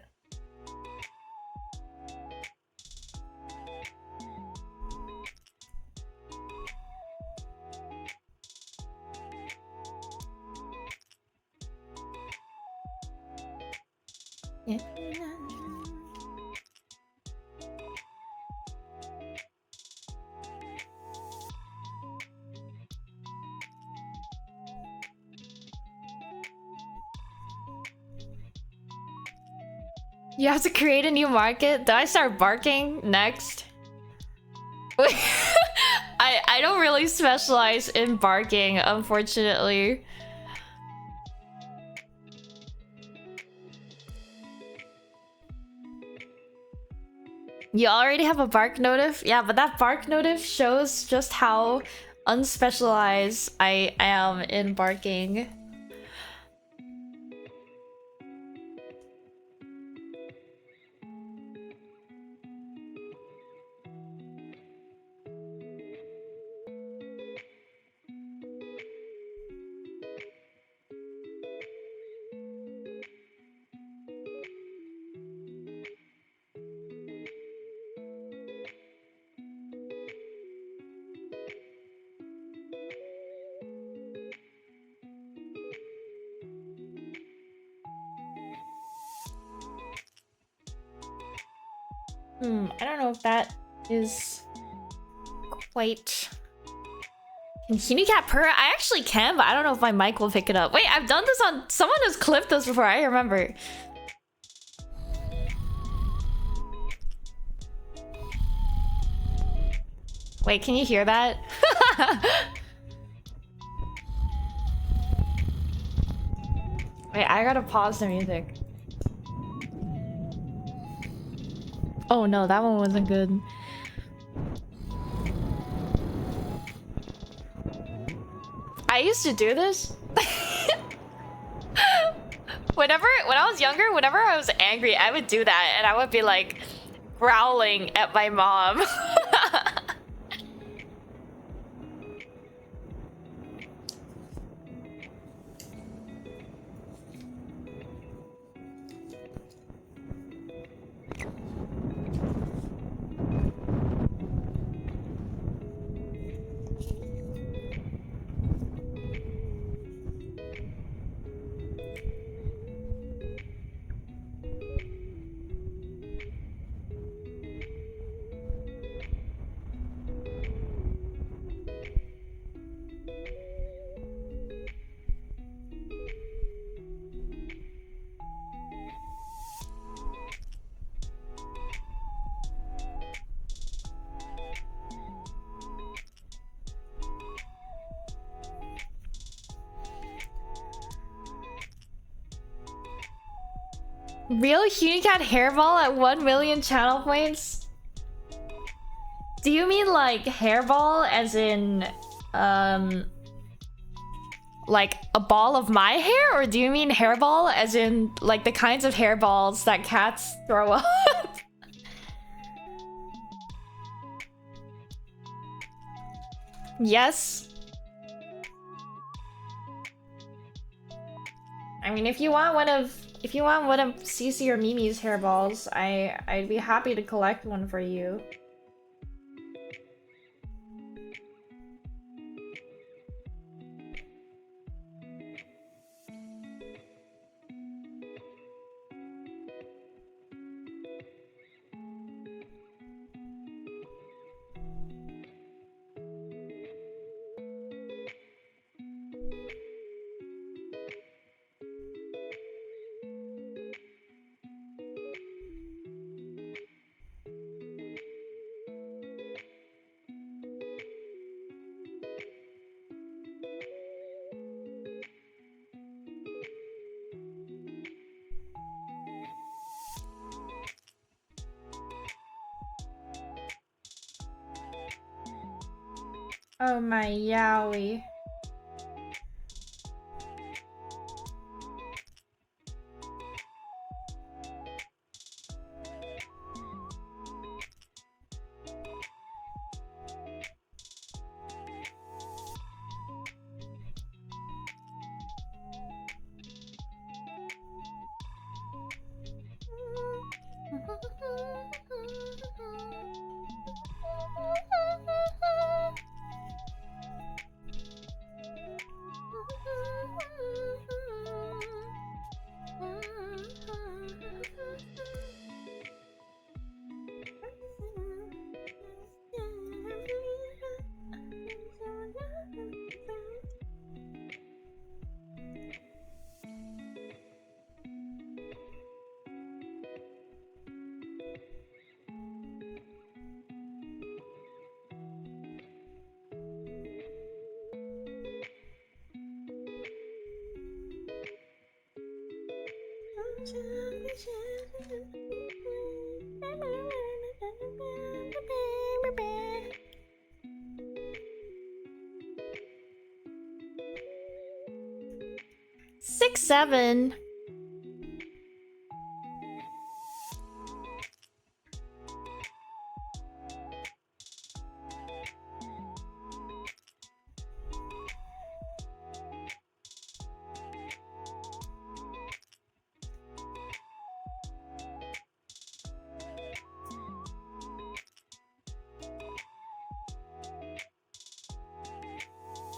You have to create a new market? Do I start barking next? I don't really specialize in barking, unfortunately. You already have a bark notif? Yeah, but that bark notif shows just how unspecialized I am in barking. I don't know if that is quite... Can Unicat purr? I actually can, but I don't know if my mic will pick it up. Wait, I've done this on... Someone has clipped this before, I remember. Wait, can you hear that? Wait, I gotta pause the music. Oh no, that one wasn't good. I used to do this. When I was younger, whenever I was angry, I would do that and I would be like growling at my mom. Real Unicat hairball at 1 million channel points? Do you mean like hairball as in like a ball of my hair, or do you mean hairball as in like the kinds of hairballs that cats throw up? Yes. I mean, if you want one of Cece or Mimi's hairballs, I'd be happy to collect one for you. Oh my yowie. 6, 7.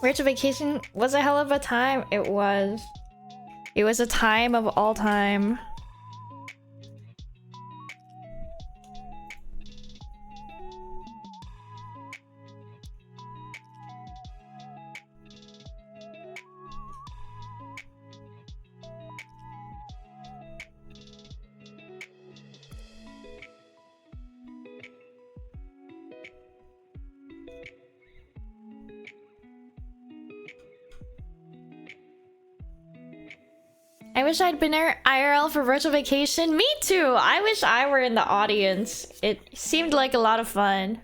Virtual vacation was a hell of a time. It was. It was a time of all time. I wish I'd been there IRL for virtual vacation. Me too! I wish I were in the audience. It seemed like a lot of fun.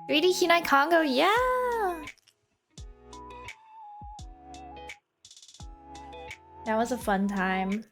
Greedy Hinai Congo, yeah! That was a fun time.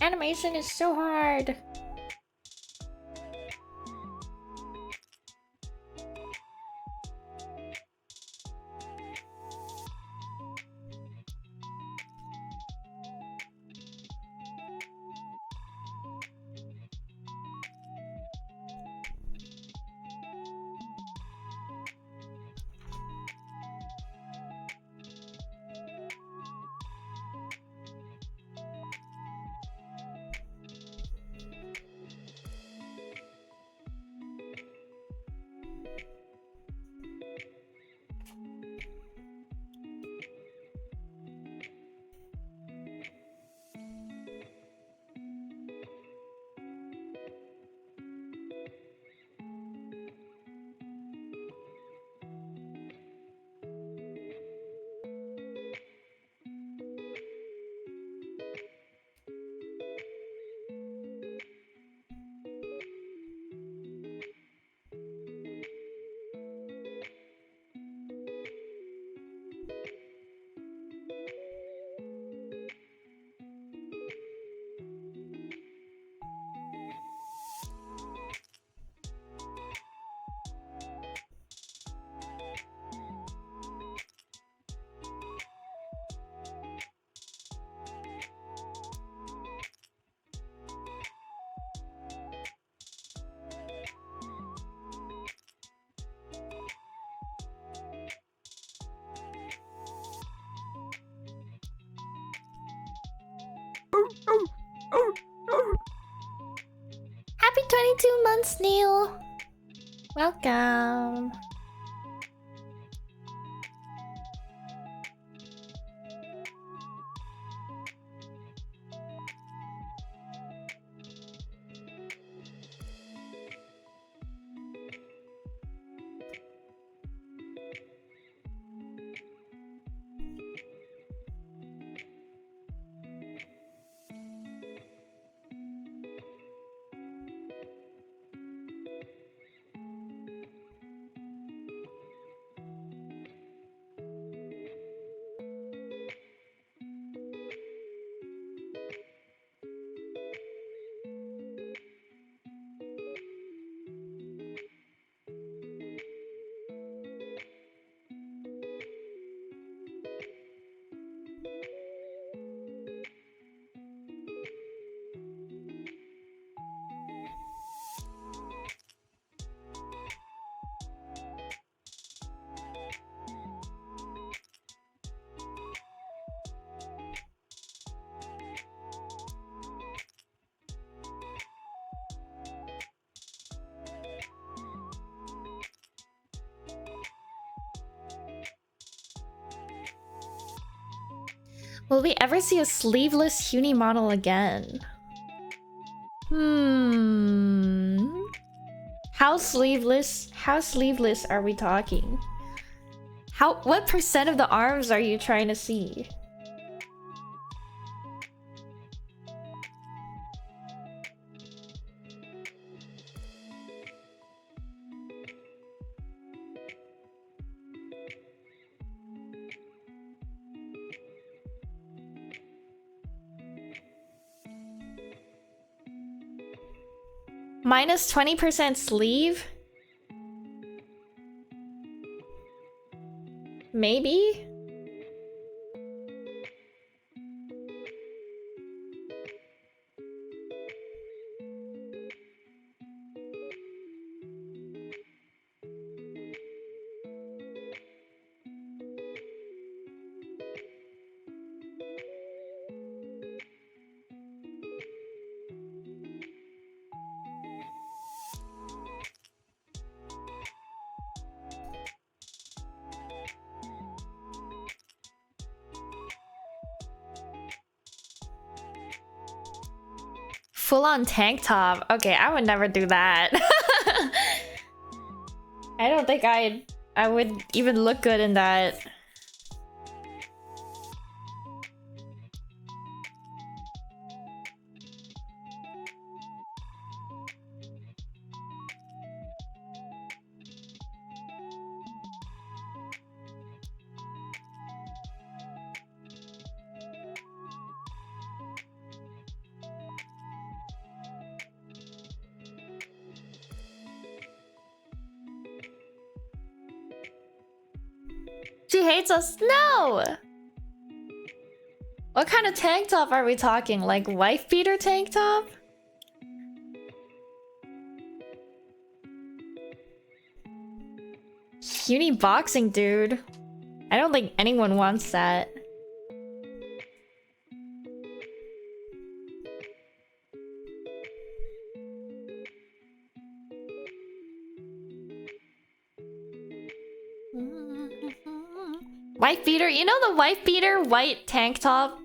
Animation is so hard. Happy 22 months, Neil. Welcome. Will we ever see a sleeveless Huni model again? How sleeveless? How sleeveless are we talking? What percent of the arms are you trying to see? Minus 20% sleeve? Maybe? Full-on tank top. Okay, I would never do that. I don't think I would even look good in that. She hates us? No! What kind of tank top are we talking? Like wife beater tank top? Uni boxing, dude. I don't think anyone wants that. Wife beater? You know the wife beater white tank top?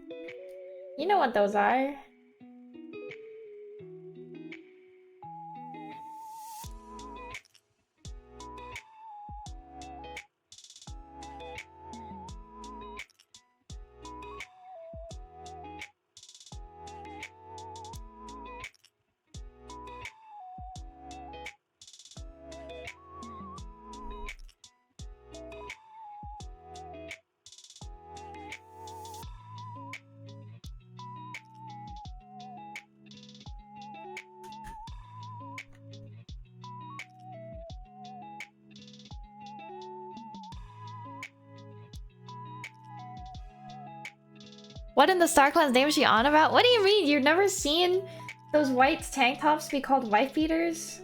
You know what those are. What in the StarClan's name is she on about? What do you mean? You've never seen those white tank tops be called wife beaters?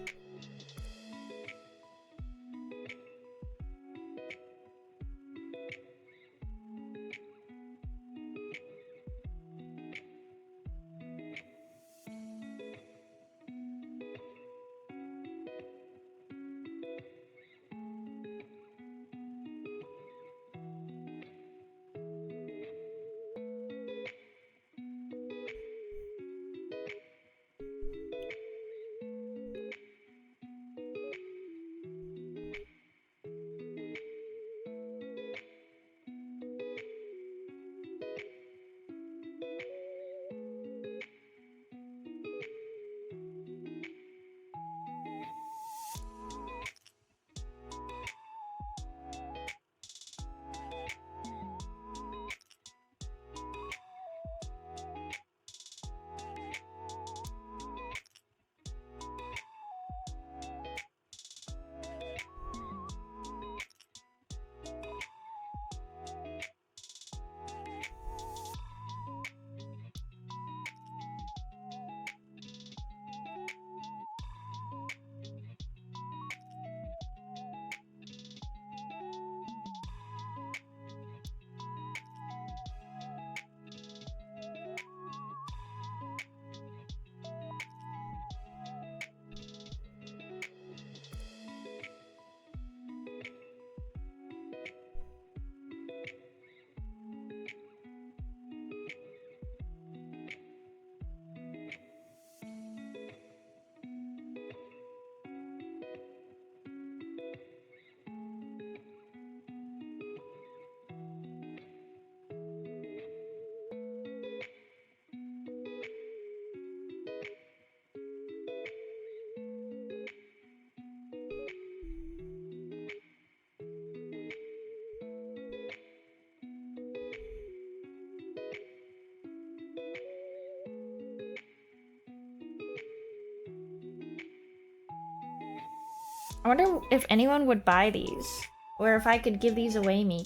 I wonder if anyone would buy these. Or if I could give these away, me.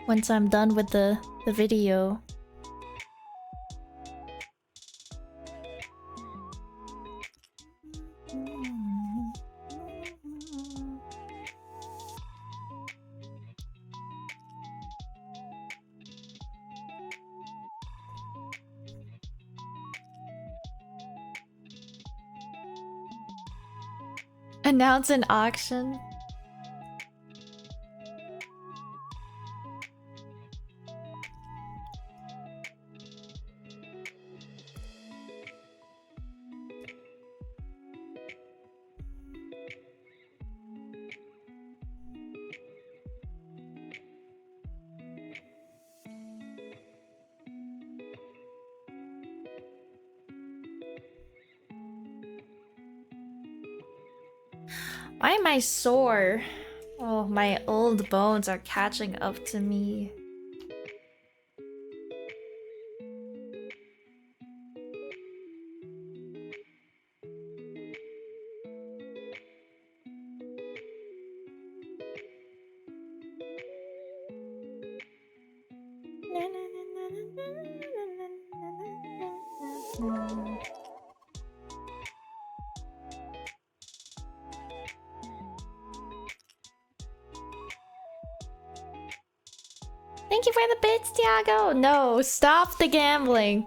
Once I'm done with the video. Announce an auction. Why am I sore? Oh, my old bones are catching up to me. Thank you for the bits, Tiago. No, stop the gambling.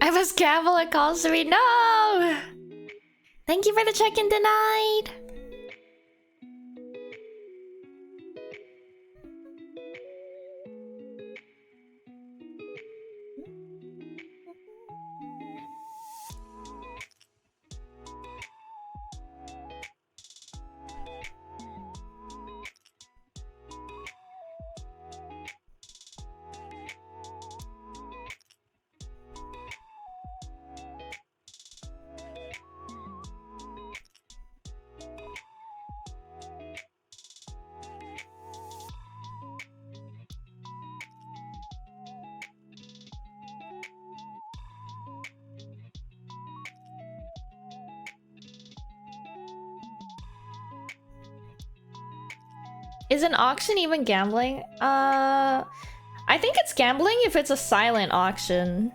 I was gambling constantly. No! Thank you for the check-in denied. Is an auction even gambling? I think it's gambling if it's a silent auction.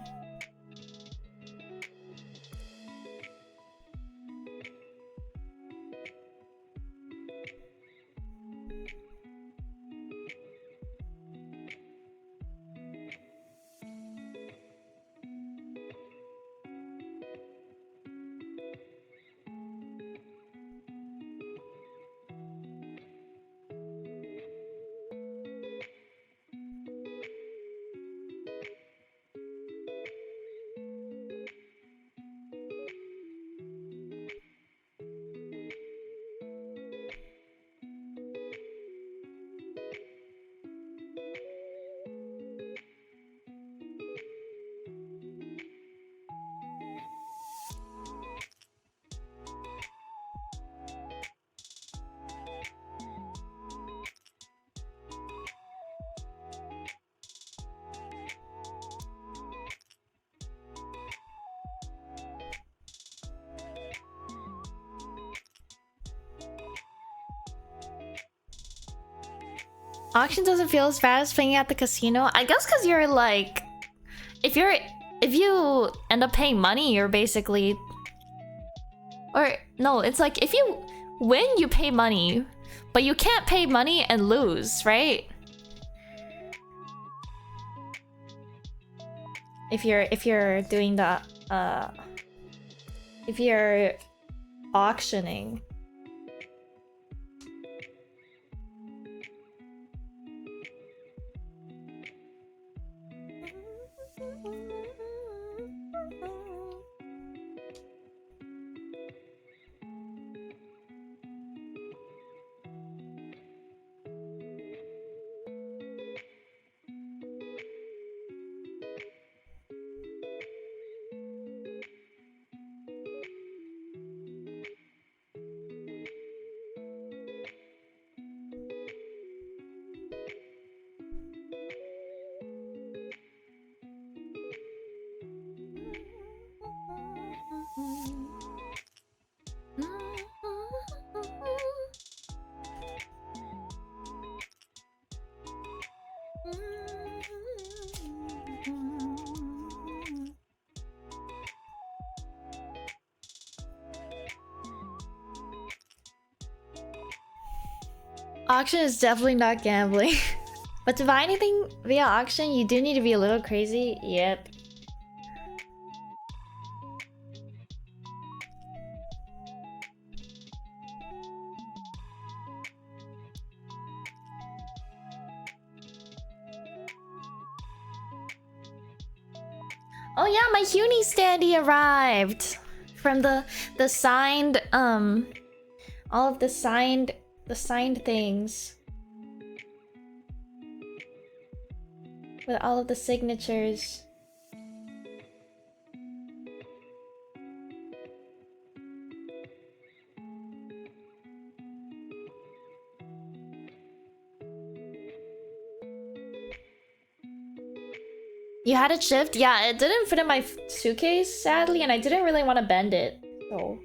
Auction doesn't feel as bad as playing at the casino. I guess because you're like, if you end up paying money, you're basically, or no, it's like if you win, you pay money, but you can't pay money and lose, right? If you're doing the if you're auctioning. Auction is definitely not gambling. But to buy anything via auction, you do need to be a little crazy. Yep. Oh yeah, my uni standee arrived from the signed all of the signed things with all of the signatures. You had it shipped? Yeah, it didn't fit in my suitcase, sadly, and I didn't really want to bend it, so...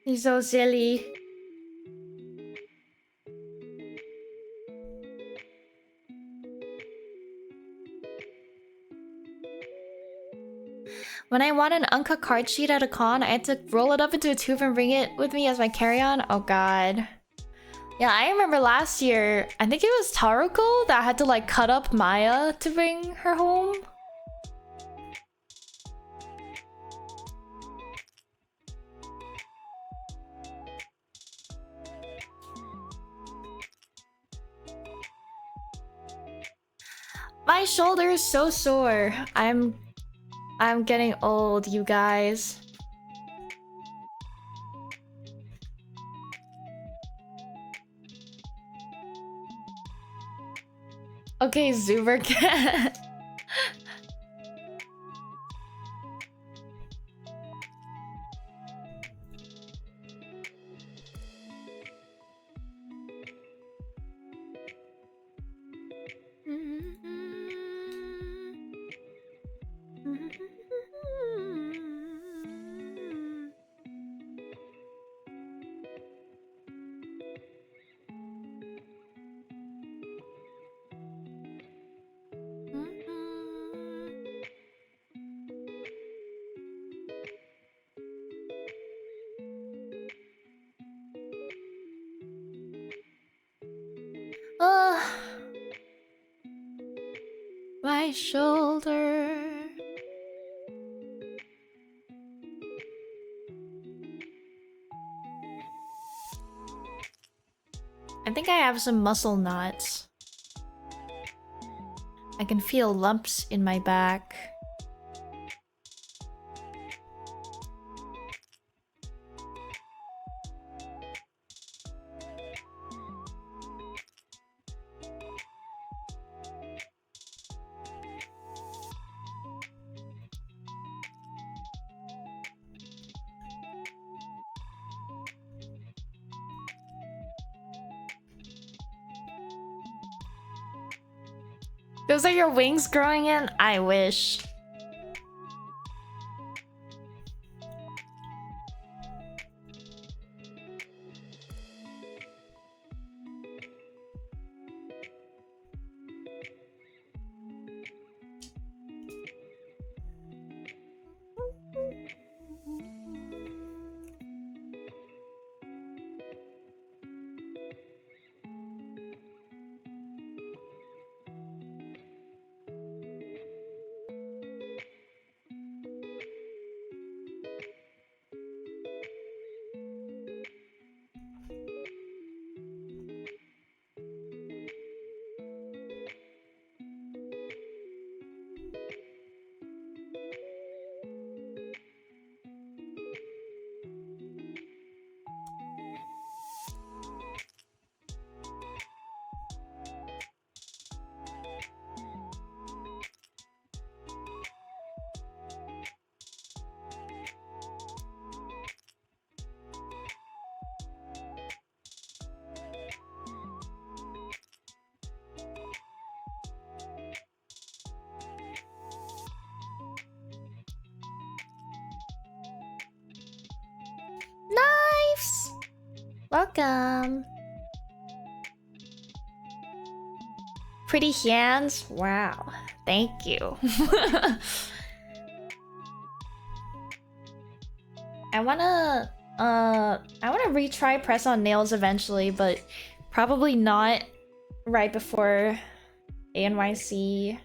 He's so silly. When I want an Unca card sheet at a con, I had to roll it up into a tube and bring it with me as my carry-on. Oh god. Yeah, I remember last year, I think it was Taruko that had to like cut up Maya to bring her home. My shoulder is so sore. I'm getting old, you guys. Okay, Zubercat. My shoulder. I think I have some muscle knots. I can feel lumps in my back. Those are your wings growing in? I wish. Welcome. Pretty hands? Wow. Thank you. I wanna retry press on nails eventually, but probably not right before ANYC.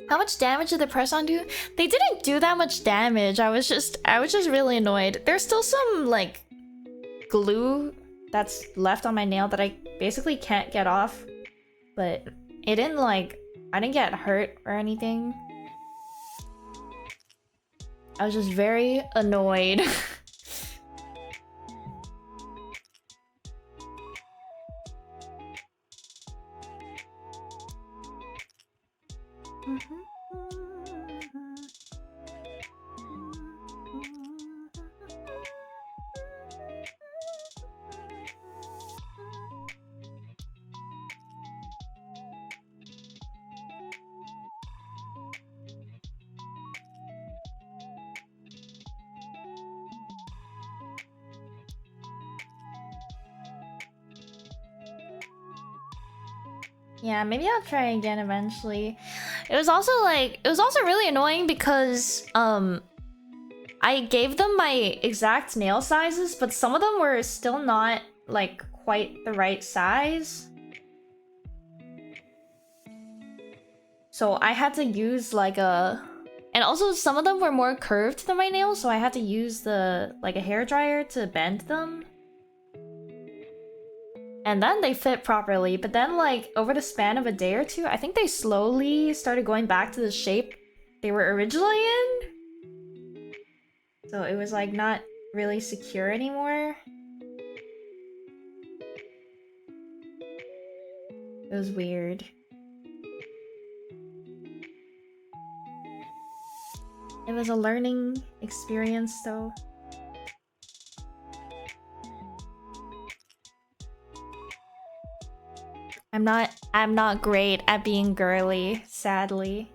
How much damage did the press on do? They didn't do that much damage. I was just really annoyed. There's still some like glue that's left on my nail that I basically can't get off. But it didn't like, I didn't get hurt or anything. I was just very annoyed. Yeah, maybe I'll try again eventually. It was also really annoying because I gave them my exact nail sizes, but some of them were still not like quite the right size. So I had to use like a, and also some of them were more curved than my nails, so I had to use the like a hairdryer to bend them. And then they fit properly, but then like over the span of a day or two, I think they slowly started going back to the shape they were originally in. So it was like not really secure anymore. It was weird. It was a learning experience though. I'm not great at being girly, sadly.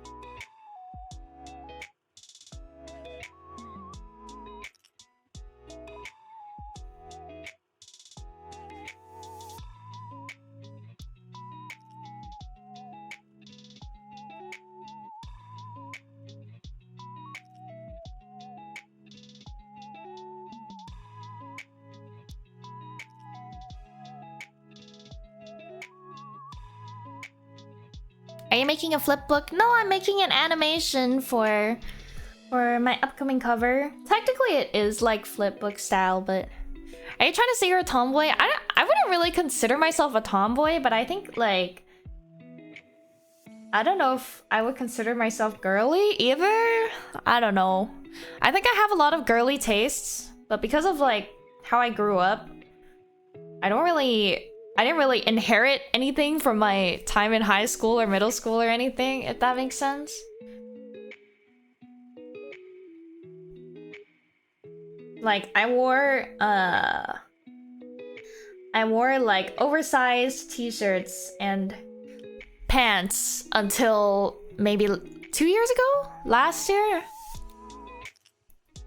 Are you making a flip book? No, I'm making an animation for my upcoming cover. Technically, it is like flip book style, but are you trying to say you're a tomboy? I wouldn't really consider myself a tomboy, but I think like I don't know if I would consider myself girly either. I don't know. I think I have a lot of girly tastes, but because of like how I grew up, I didn't really inherit anything from my time in high school or middle school or anything, if that makes sense. Like I wore like oversized t-shirts and pants until maybe 2 years ago? Last year?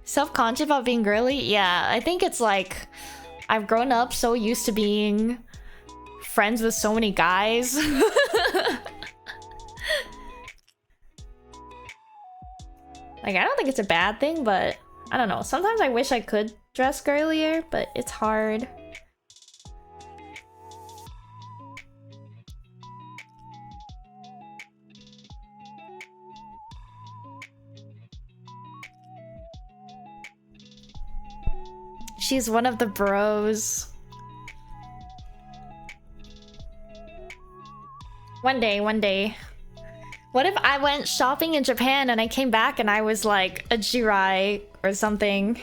Self-conscious about being girly? Yeah, I think it's like I've grown up so used to being friends with so many guys. Like, I don't think it's a bad thing, but I don't know. Sometimes I wish I could dress girlier, but it's hard. She's one of the bros. One day, one day. What if I went shopping in Japan and I came back and I was like a Jirai or something?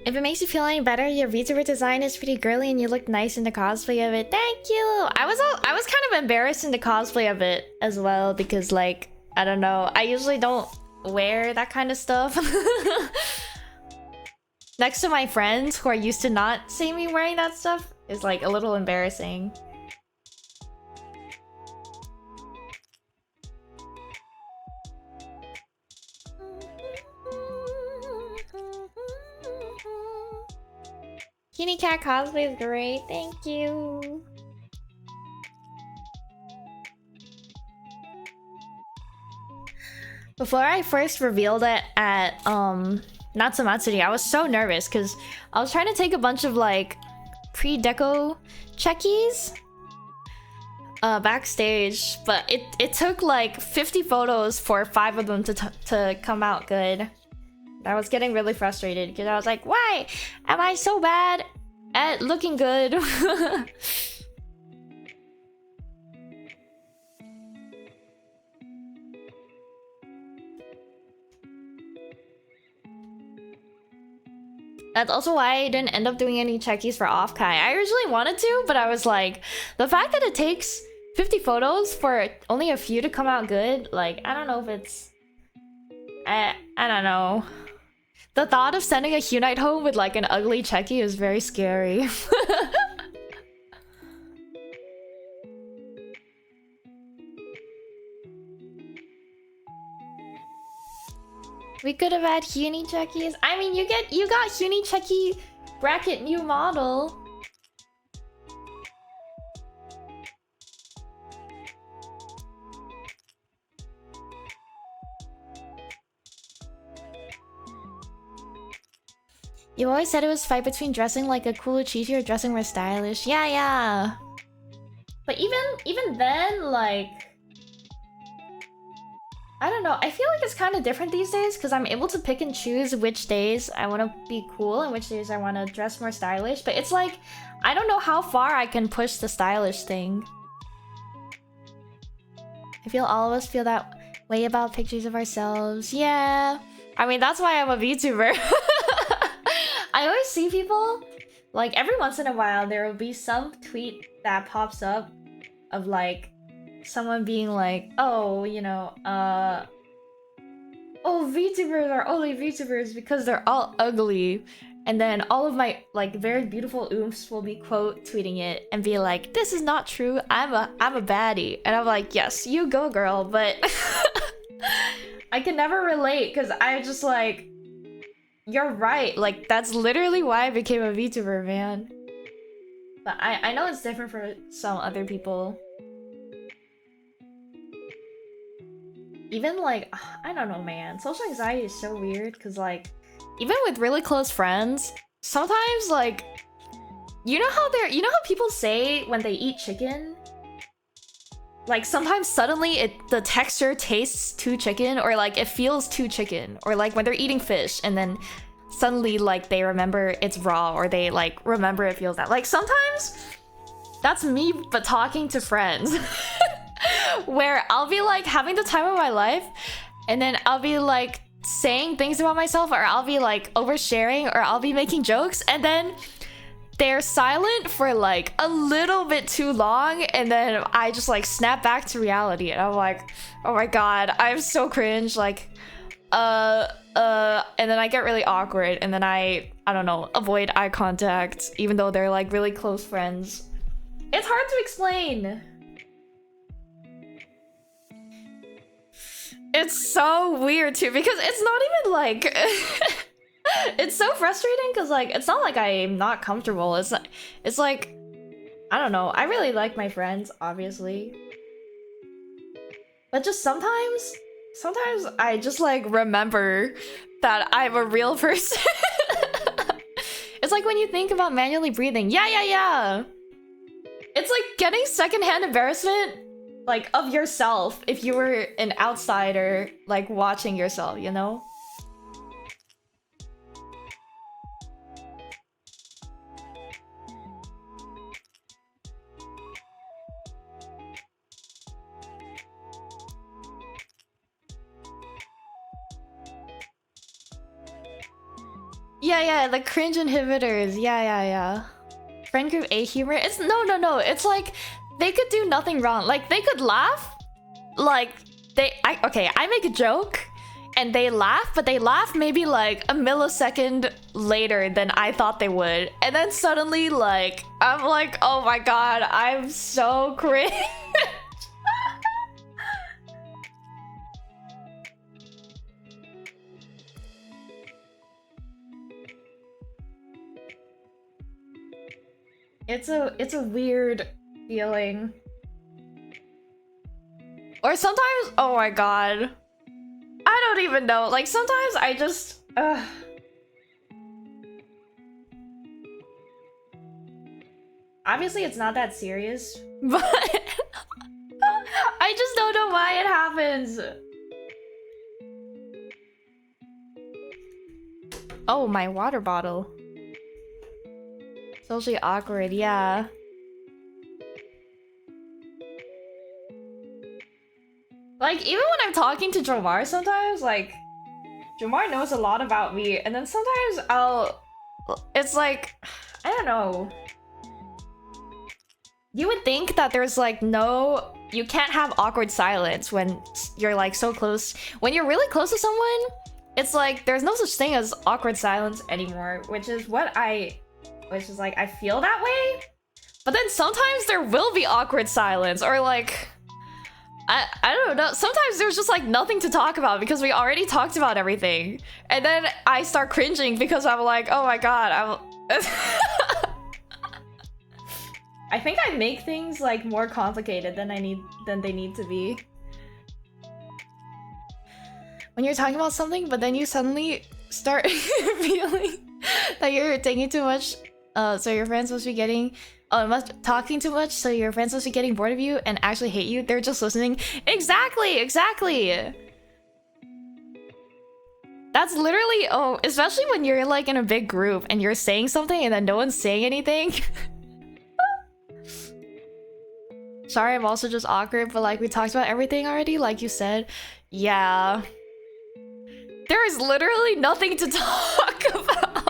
If it makes you feel any better, your VTuber design is pretty girly and you look nice in the cosplay of it. Thank you! I was kind of embarrassed in the cosplay of it as well because, like, I don't know. I usually don't wear that kind of stuff. Next to my friends who are used to not seeing me wearing that stuff is, like, a little embarrassing. Kitty Cat cosplay is great, thank you. Before I first revealed it at Natsumatsuri, I was so nervous because I was trying to take a bunch of like pre-deco checkies backstage, but it took like 50 photos for 5 of them to come out good. I was getting really frustrated because I was like, why am I so bad at looking good? That's also why I didn't end up doing any checkies for Offkai. I originally wanted to, but I was like, the fact that it takes 50 photos for only a few to come out good, like, I don't know if it's... I don't know. The thought of sending a Hunite home with like an ugly checkie is very scary. We could have had Huni checkies. I mean, you got Huni checky bracket new model. You always said it was a fight between dressing like a cool Chichi or dressing more stylish. Yeah, yeah. But even then, like, I don't know. I feel like it's kind of different these days because I'm able to pick and choose which days I want to be cool and which days I want to dress more stylish. But it's like, I don't know how far I can push the stylish thing. I feel all of us feel that way about pictures of ourselves. Yeah. I mean, that's why I'm a VTuber. I always see people, like, every once in a while, there will be some tweet that pops up of, like, someone being like, oh, you know, oh, VTubers are only VTubers because they're all ugly. And then all of my, like, very beautiful oomphs will be quote tweeting it and be like, this is not true, I'm a baddie. And I'm like, yes, you go, girl, but I can never relate because I just like, you're right, like, that's literally why I became a VTuber, man. But I know it's different for some other people. Even, like, I don't know, man. Social anxiety is so weird, because, like, even with really close friends, sometimes, like, you know how people say when they eat chicken? Like, sometimes suddenly the texture tastes too chicken, or, like, it feels too chicken. Or, like, when they're eating fish, and then suddenly, like, they remember it's raw, or they, like, remember it feels that. Like, sometimes that's me, but talking to friends. Where I'll be, like, having the time of my life, and then I'll be, like, saying things about myself, or I'll be, like, oversharing, or I'll be making jokes, and then they're silent for, like, a little bit too long, and then I just, like, snap back to reality, and I'm like, oh my god, I'm so cringe, like, and then I get really awkward, and then I don't know, avoid eye contact, even though they're, like, really close friends. It's hard to explain. It's so weird, too, because it's not even, like... It's so frustrating, because, like, it's not like I'm not comfortable. It's like... I don't know. I really like my friends, obviously. But just sometimes I just, like, remember that I'm a real person. It's like when you think about manually breathing. Yeah. It's like getting secondhand embarrassment, like, of yourself if you were an outsider, like, watching yourself, you know? Yeah, the cringe inhibitors. Yeah. Friend group A humor. It's no. It's like they could do nothing wrong. Like they could laugh. Like I make a joke and they laugh, but they laugh maybe like a millisecond later than I thought they would. And then suddenly like I'm like, "Oh my god, I'm so cringe." It's a weird feeling. Or sometimes, oh my god. I don't even know. Like sometimes I just obviously it's not that serious, but I just don't know why it happens. Oh, my water bottle. Socially awkward, yeah. Like, even when I'm talking to Jomar sometimes, like, Jomar knows a lot about me, and then sometimes it's like, I don't know. You would think that there's like you can't have awkward silence when you're like so close. When you're really close to someone, it's like there's no such thing as awkward silence anymore, which is like I feel that way. But then sometimes there will be awkward silence, or like I don't know. Sometimes there's just like nothing to talk about because we already talked about everything, and then I start cringing because I'm like, oh my god, I think I make things like more complicated than they need to be. When you're talking about something, but then you suddenly start feeling that you're taking too much, so your friend's supposed to be getting talking too much, so your friend's supposed to be getting bored of you and actually hate you. They're just listening. Exactly. That's literally, especially when you're like in a big group and you're saying something and then no one's saying anything. Sorry, I'm also just awkward, but like we talked about everything already, like you said. Yeah. There is literally nothing to talk about.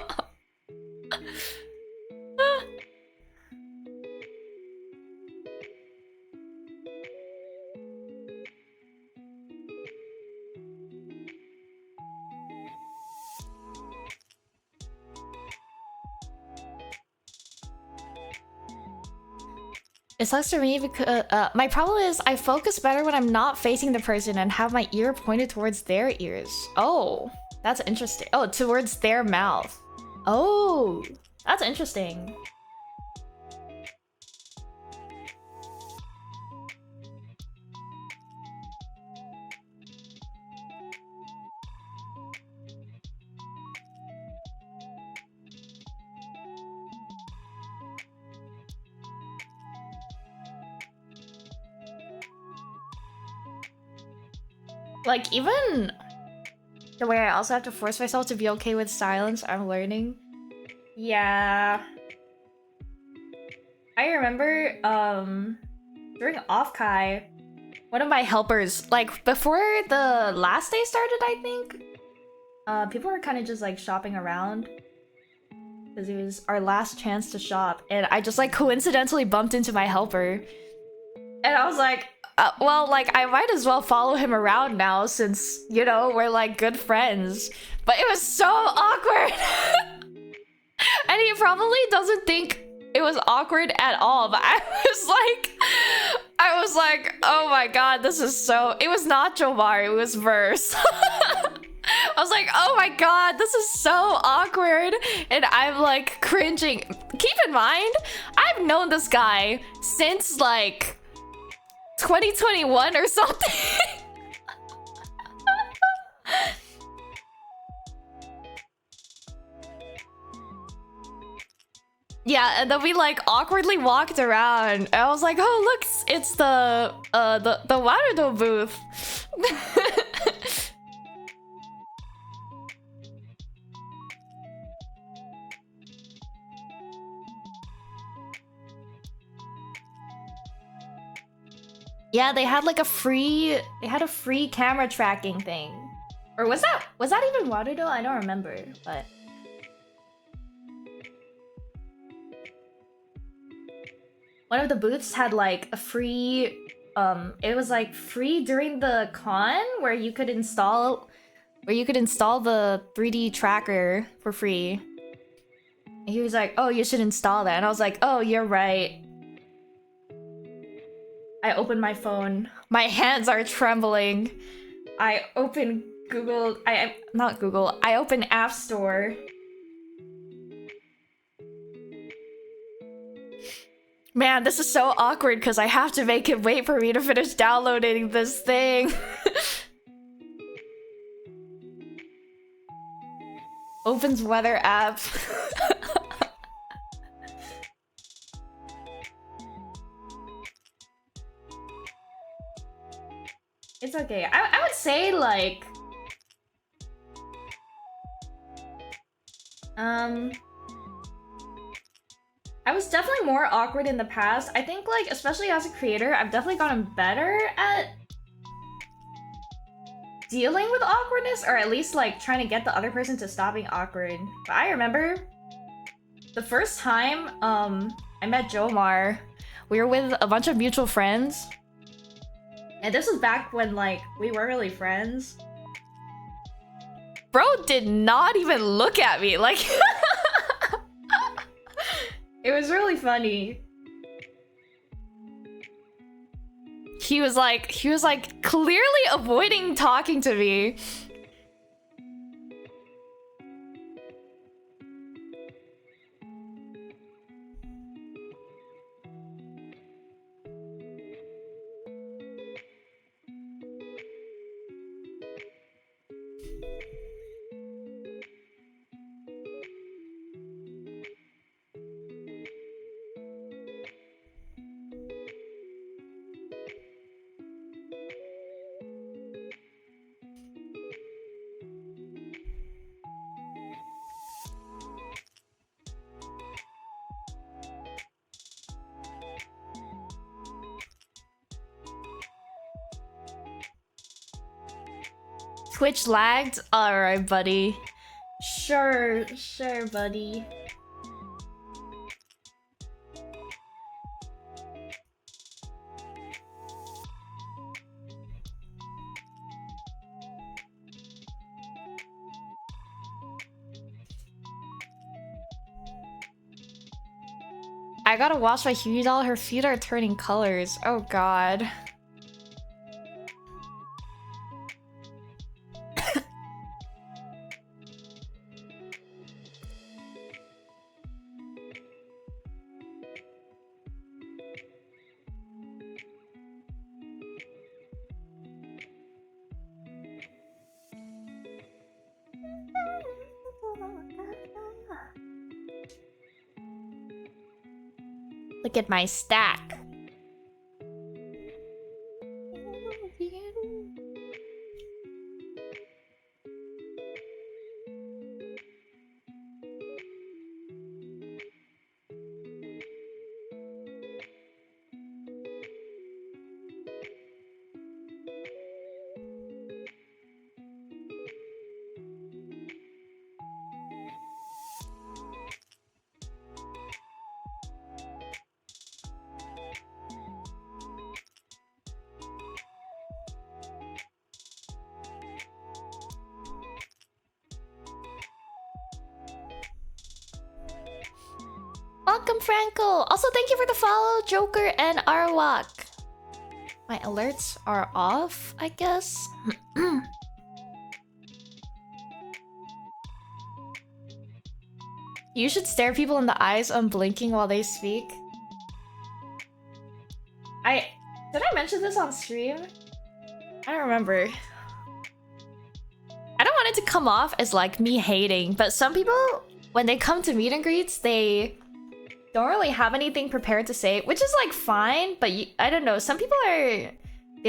It sucks for me because my problem is I focus better when I'm not facing the person and have my ear pointed towards their ears. Oh, that's interesting. Oh, towards their mouth. Oh, that's interesting. Like, even the way I also have to force myself to be okay with silence, I'm learning. Yeah. I remember, during Offkai, one of my helpers, like, before the last day started, I think, people were kind of just, like, shopping around. Because it was our last chance to shop, and I just, like, coincidentally bumped into my helper. And I was like, well, like, I might as well follow him around now since, you know, we're, like, good friends. But it was so awkward! And he probably doesn't think it was awkward at all, but I was like, oh my god, this is so... It was not Jomar, it was Verse. I was like, oh my god, this is so awkward. And I'm, like, cringing. Keep in mind, I've known this guy since, like... 2021 or something. Yeah, and then we like awkwardly walked around. And I was like, "Oh, look, it's the Warudo booth." Yeah, they had like a free camera tracking thing. Or was that even Warudo? I don't remember, but one of the booths had like a free it was like free during the con where you could install the 3D tracker for free. And he was like, "Oh, you should install that." And I was like, "Oh, you're right." I opened my phone. My hands are trembling. I open Google. Not Google. I open App Store. Man, this is so awkward because I have to make him wait for me to finish downloading this thing. Opens weather app. It's okay. I would say like I was definitely more awkward in the past. I think like especially as a creator, I've definitely gotten better at dealing with awkwardness, or at least like trying to get the other person to stop being awkward. But I remember the first time I met Jomar, we were with a bunch of mutual friends. And this was back when like we weren't really friends. Bro did not even look at me. Like it was really funny. He was like clearly avoiding talking to me. Twitch lagged? Alright, buddy. Sure, buddy. I gotta wash my Huey doll. Her feet are turning colors. Oh god. Look at my stack. Welcome, Franco. Also, thank you for the follow, Joker and Arwak. My alerts are off, I guess. You should stare people in the eyes unblinking while they speak. Did I mention this on stream? I don't remember. I don't want it to come off as like me hating, but some people, when they come to meet and greets, they don't really have anything prepared to say, which is like fine, but I don't know, some people they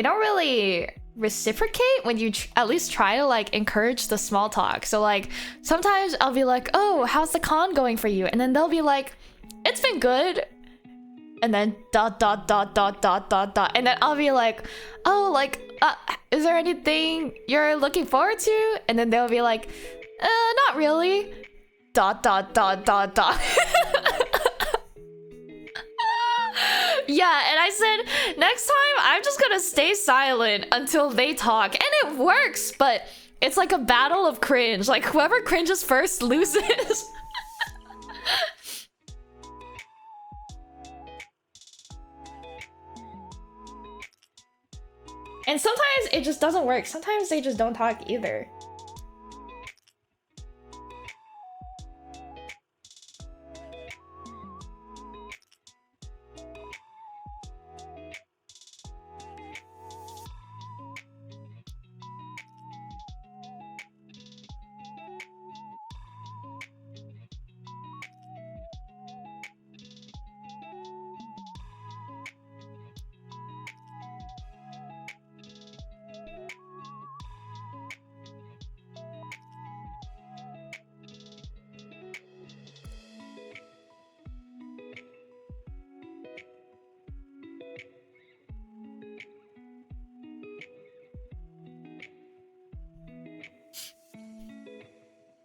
don't really reciprocate when you at least try to like encourage the small talk. So like sometimes I'll be like, "Oh, how's the con going for you?" And then they'll be like, "It's been good." And then ... And then I'll be like, "Oh, like is there anything you're looking forward to?" And then they'll be like, "Not really." ... Yeah, and I said, next time I'm just gonna stay silent until they talk. And it works, but it's like a battle of cringe. Like, whoever cringes first loses. And sometimes it just doesn't work. Sometimes they just don't talk either.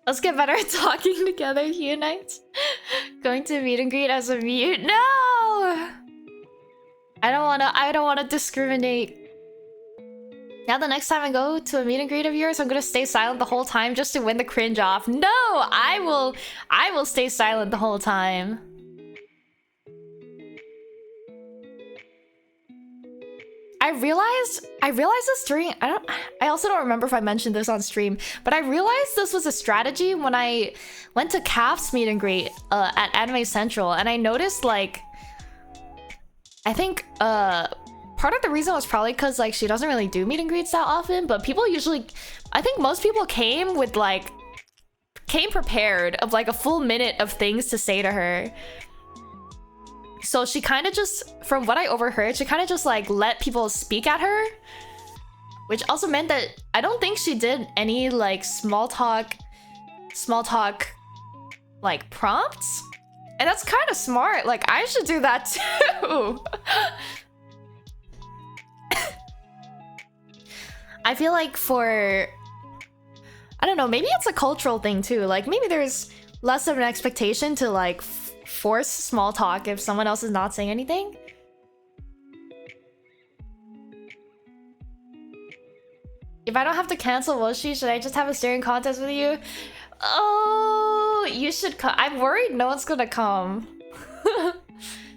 Let's get better at talking together, Unites. Going to meet and greet as a mute? No! I don't wanna discriminate. Now the next time I go to a meet and greet of yours, I'm gonna stay silent the whole time just to win the cringe off. No! I will stay silent the whole time. I realized this during I also don't remember if I mentioned this on stream, but I realized this was a strategy when I went to Calf's meet and greet at Anime Central, and I noticed like I think part of the reason was probably because like she doesn't really do meet and greets that often, but people usually, I think most people came prepared of like a full minute of things to say to her. So she kind of just, from what I overheard, she kind of just like let people speak at her, which also meant that I don't think she did any like small talk like prompts. And that's kind of smart. Like I should do that too. I feel like I don't know, maybe it's a cultural thing too. Like maybe there's less of an expectation to like force small talk if someone else is not saying anything. If I don't have to cancel Woshi, should I just have a staring contest with you? Oh, you should come. I'm worried no one's gonna come.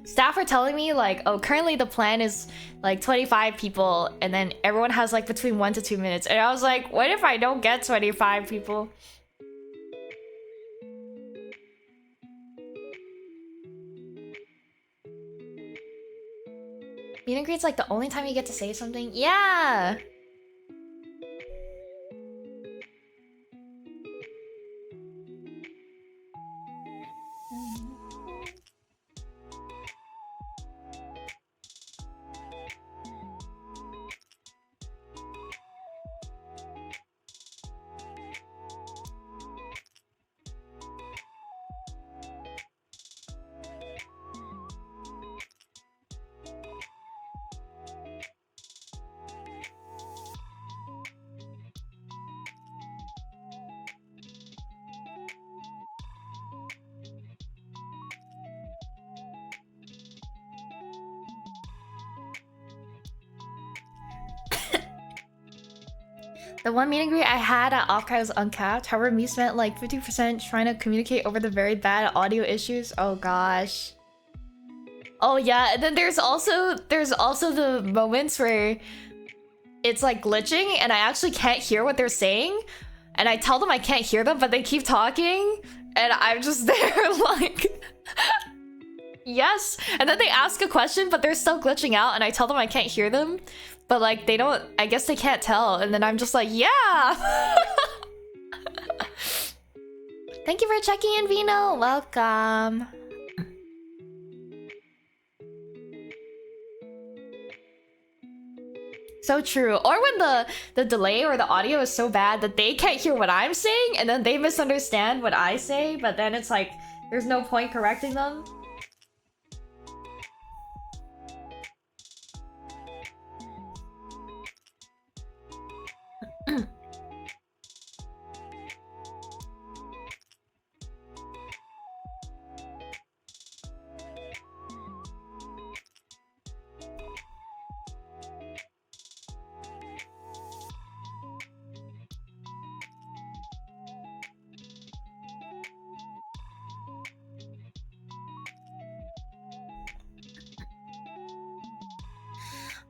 Staff are telling me like, oh, currently the plan is like 25 people and then everyone has like between 1 to 2 minutes. And I was like, what if I don't get 25 people? Meet and greet's like the only time you get to say something? Yeah! The one meet and greet I had at Offkai was uncapped. However, me spent like 50% trying to communicate over the very bad audio issues. Oh gosh. Oh yeah, and then there's also the moments where it's like glitching and I actually can't hear what they're saying. And I tell them I can't hear them, but they keep talking. And I'm just there like... yes. And then they ask a question, but they're still glitching out. And I tell them I can't hear them. But like, they don't... I guess they can't tell. And then I'm just like, yeah! Thank you for checking in, Vino. Welcome. So true. Or when the delay or the audio is so bad that they can't hear what I'm saying and then they misunderstand what I say, but then it's like there's no point correcting them.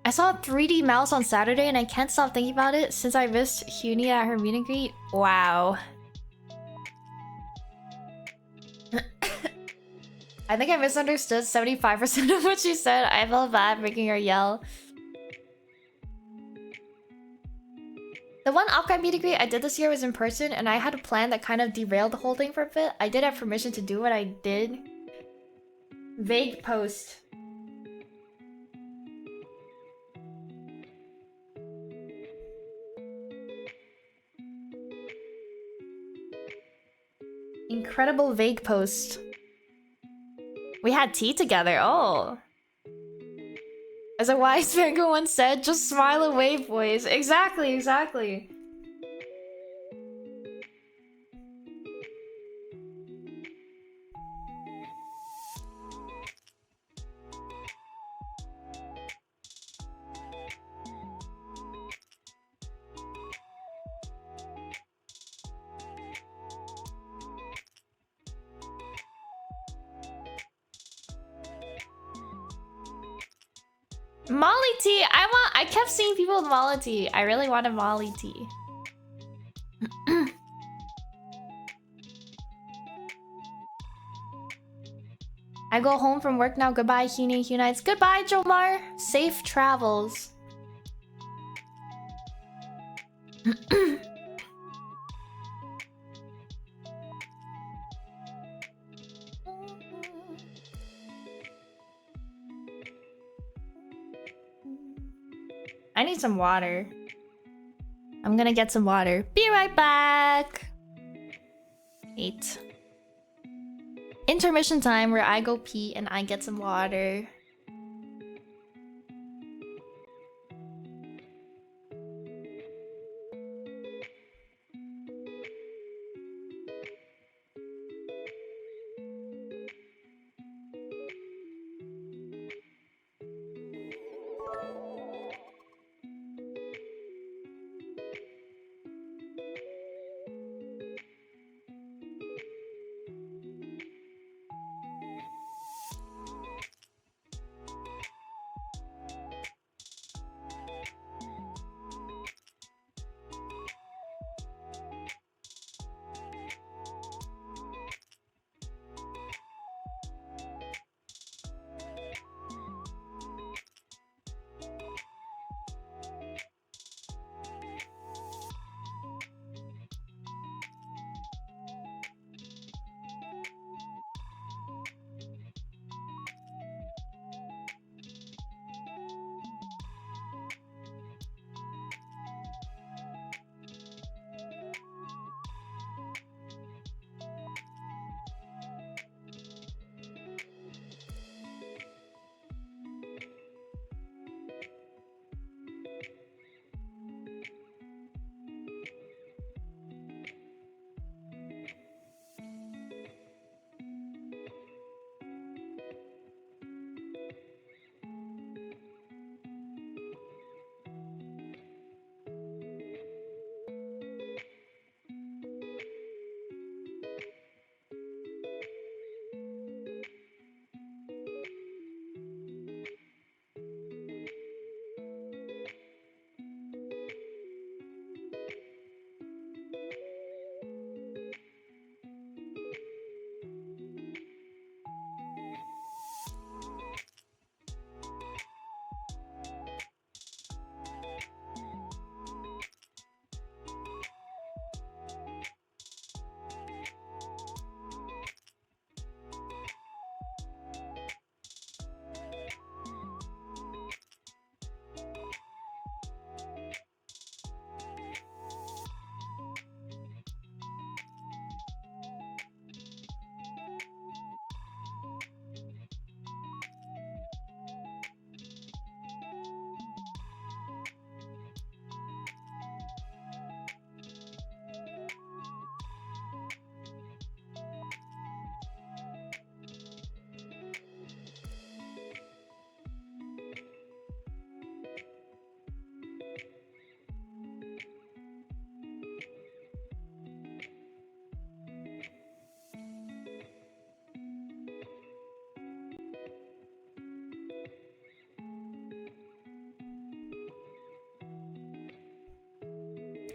I saw a 3D mouse on Saturday and I can't stop thinking about it since I missed Huni at her meet and greet. Wow. I think I misunderstood 75% of what she said. I felt bad making her yell. The one off-cam meet and greet I did this year was in person, and I had a plan that kind of derailed the whole thing for a bit. I did have permission to do what I did. Vague post. Incredible vague post. We had tea together. Oh. As a wise man once said, just smile away, boys. Exactly, exactly. Molly tea! I kept seeing people with Molly tea. I really wanted Molly tea. I go home from work now. Goodbye, Huni Hunites. Goodbye, Jomar. Safe travels. I need some water. I'm gonna get some water. Be right back. 8. Intermission time where I go pee and I get some water.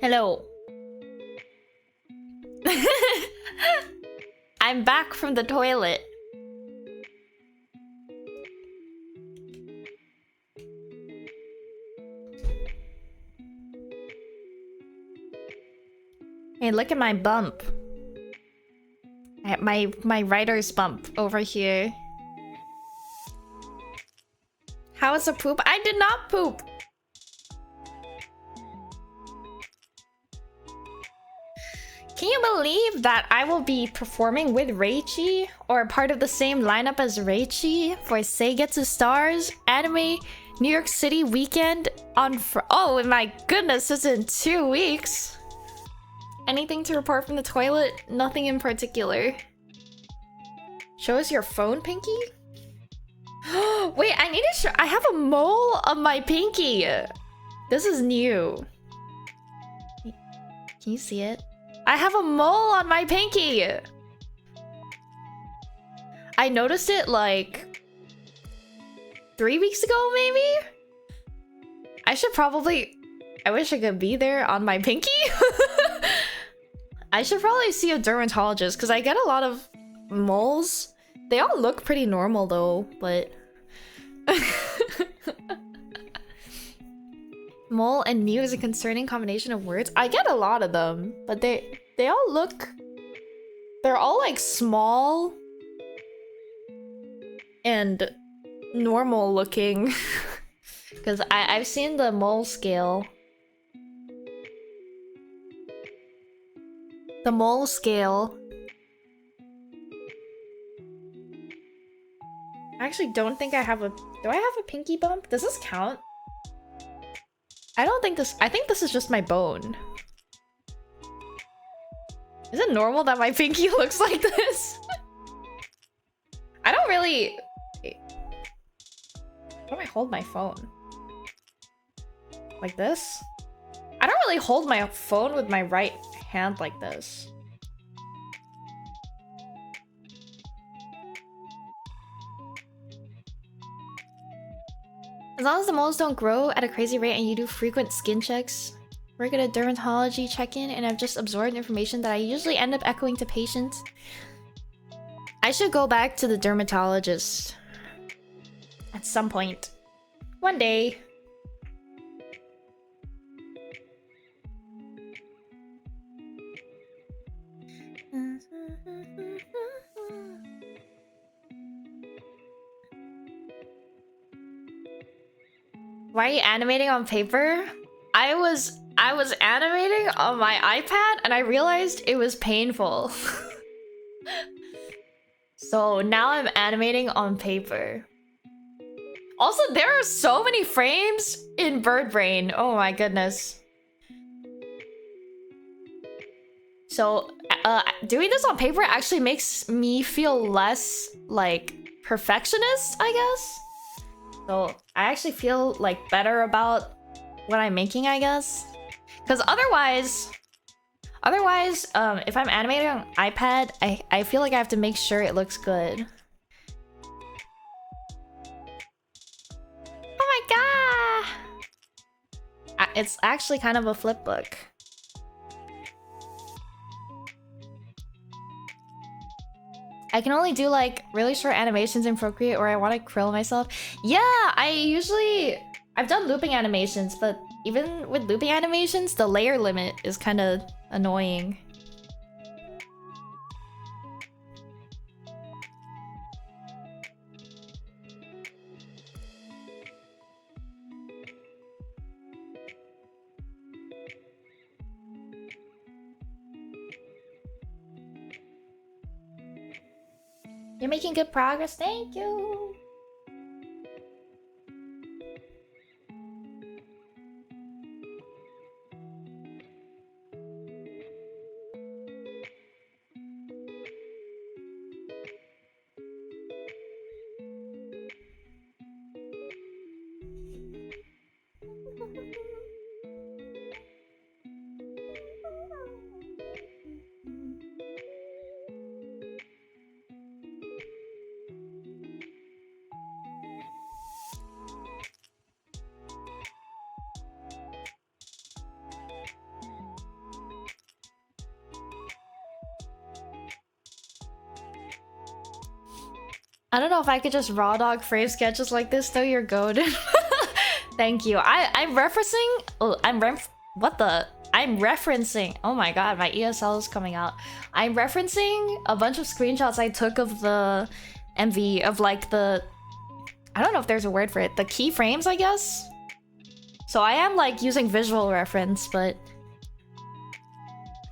Hello. I'm back from the toilet. Hey, look at my bump. My writer's bump over here. How was a poop? I did not poop. Can you believe that I will be performing with Reichi, or part of the same lineup as Reichi, for Seigetsu Stars Anime New York City weekend on oh my goodness, it's in 2 weeks. Anything to report from the toilet? Nothing in particular. Show us your phone, Pinky? Wait, I need to show. I have a mole on my pinky. This is new. Can you see it? I have a mole on my pinky. I noticed it like 3 weeks ago, maybe? I should probably... I wish I could be there on my pinky. I should probably see a dermatologist because I get a lot of moles. They all look pretty normal though, but... Mole and Mew is a concerning combination of words. I get a lot of them, but they all look... They're all like small and normal looking. Because I've seen the mole scale. The mole scale. I actually don't think I have a... Do I have a pinky bump? Does this count? I don't think this... I think this is just my bone. Is it normal that my pinky looks like this? I don't really... Wait. How do I hold my phone? Like this? I don't really hold my phone with my right hand like this. As long as the moles don't grow at a crazy rate and you do frequent skin checks, work at a dermatology check-in, and I've just absorbed information that I usually end up echoing to patients. I should go back to the dermatologist at some point. One day. Why are you animating on paper? I was animating on my iPad and I realized it was painful. So now I'm animating on paper. Also, there are so many frames in Bird Brain. Oh my goodness. So doing this on paper actually makes me feel less like perfectionist, I guess. So I actually feel like better about what I'm making, I guess. Because otherwise, if I'm animating on iPad, I feel like I have to make sure it looks good. Oh my god! It's actually kind of a flip book. I can only do like really short animations in Procreate or I want to krill myself. Yeah, I've done looping animations, but even with looping animations, the layer limit is kind of annoying. You're making good progress, thank you! I don't know if I could just raw dog frame sketches like this though. You're goated. Thank you. I'm referencing. Oh, what the? I'm referencing. Oh my god, my ESL is coming out. I'm referencing a bunch of screenshots I took of the MV of like the. I don't know if there's a word for it. The keyframes, I guess. So I am like using visual reference, but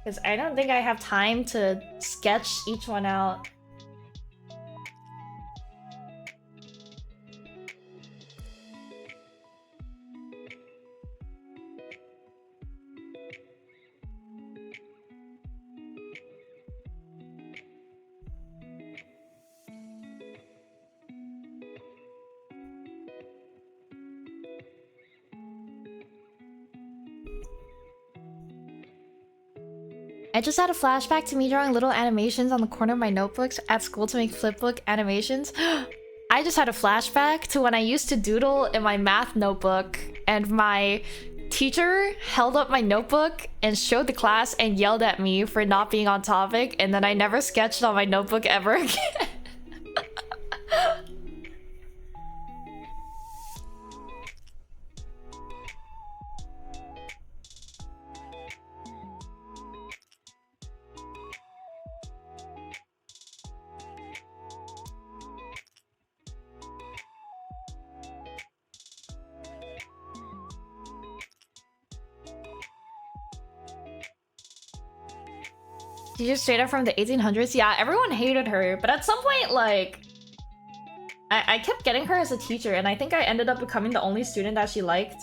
because I don't think I have time to sketch each one out. I just had a flashback to me drawing little animations on the corner of my notebooks at school to make flipbook animations. I just had a flashback to when I used to doodle in my math notebook and my teacher held up my notebook and showed the class and yelled at me for not being on topic, and then I never sketched on my notebook ever again. She's just straight up from the 1800s. Yeah, everyone hated her, but at some point, like, I kept getting her as a teacher, and I think I ended up becoming the only student that she liked.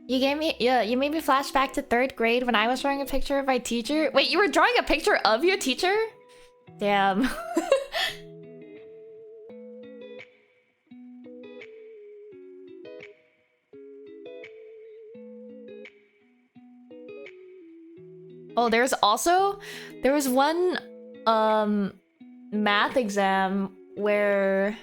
You gave me, yeah, you made me flash back to 3rd grade when I was drawing a picture of my teacher. Wait, you were drawing a picture of your teacher? Damn. Oh, there was one, math exam where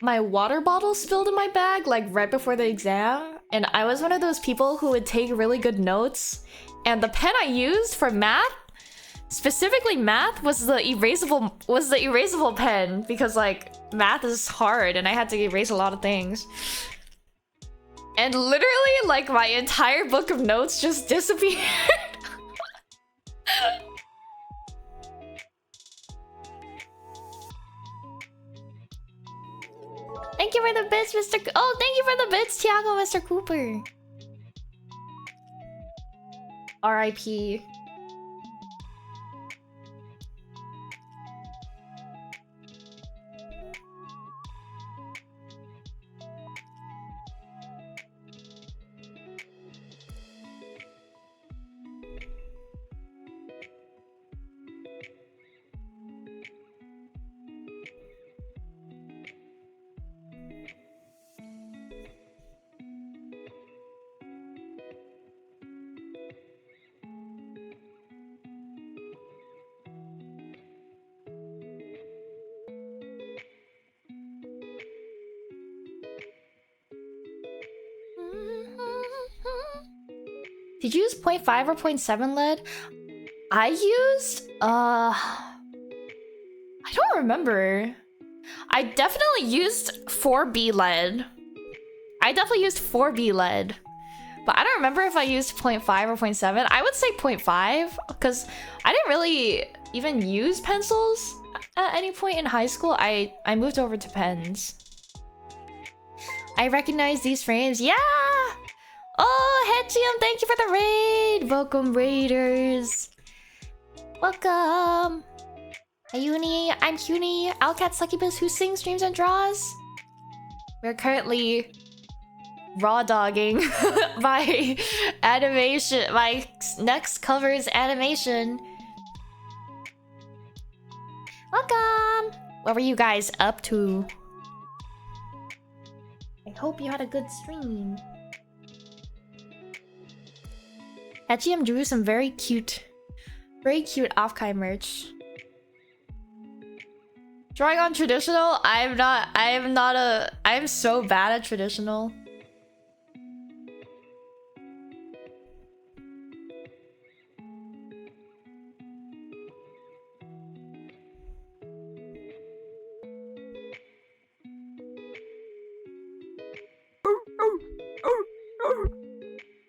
my water bottle spilled in my bag, like right before the exam, and I was one of those people who would take really good notes, and the pen I used for math, specifically math, was the erasable pen, because like math is hard and I had to erase a lot of things. And literally like my entire book of notes just disappeared. Thank you for the bits, Oh, thank you for the bits, Tiago, Mr. Cooper. R.I.P. Did you use 0.5 or 0.7 lead? I used, I don't remember. I definitely used 4B lead. I definitely used 4B lead. But I don't remember if I used 0.5 or 0.7. I would say 0.5, because I didn't really even use pencils at any point in high school. I moved over to pens. I recognize these frames. Yeah! Oh, Hechium, thank you for the raid! Welcome, raiders. Welcome. Ayuni, I'm Huni, Owlcat Succubus who sings, streams, and draws. We're currently raw dogging my animation, my next cover's animation. Welcome! What were you guys up to? I hope you had a good stream. HM drew some very cute Afkai merch. Drawing on traditional? I'm so bad at traditional.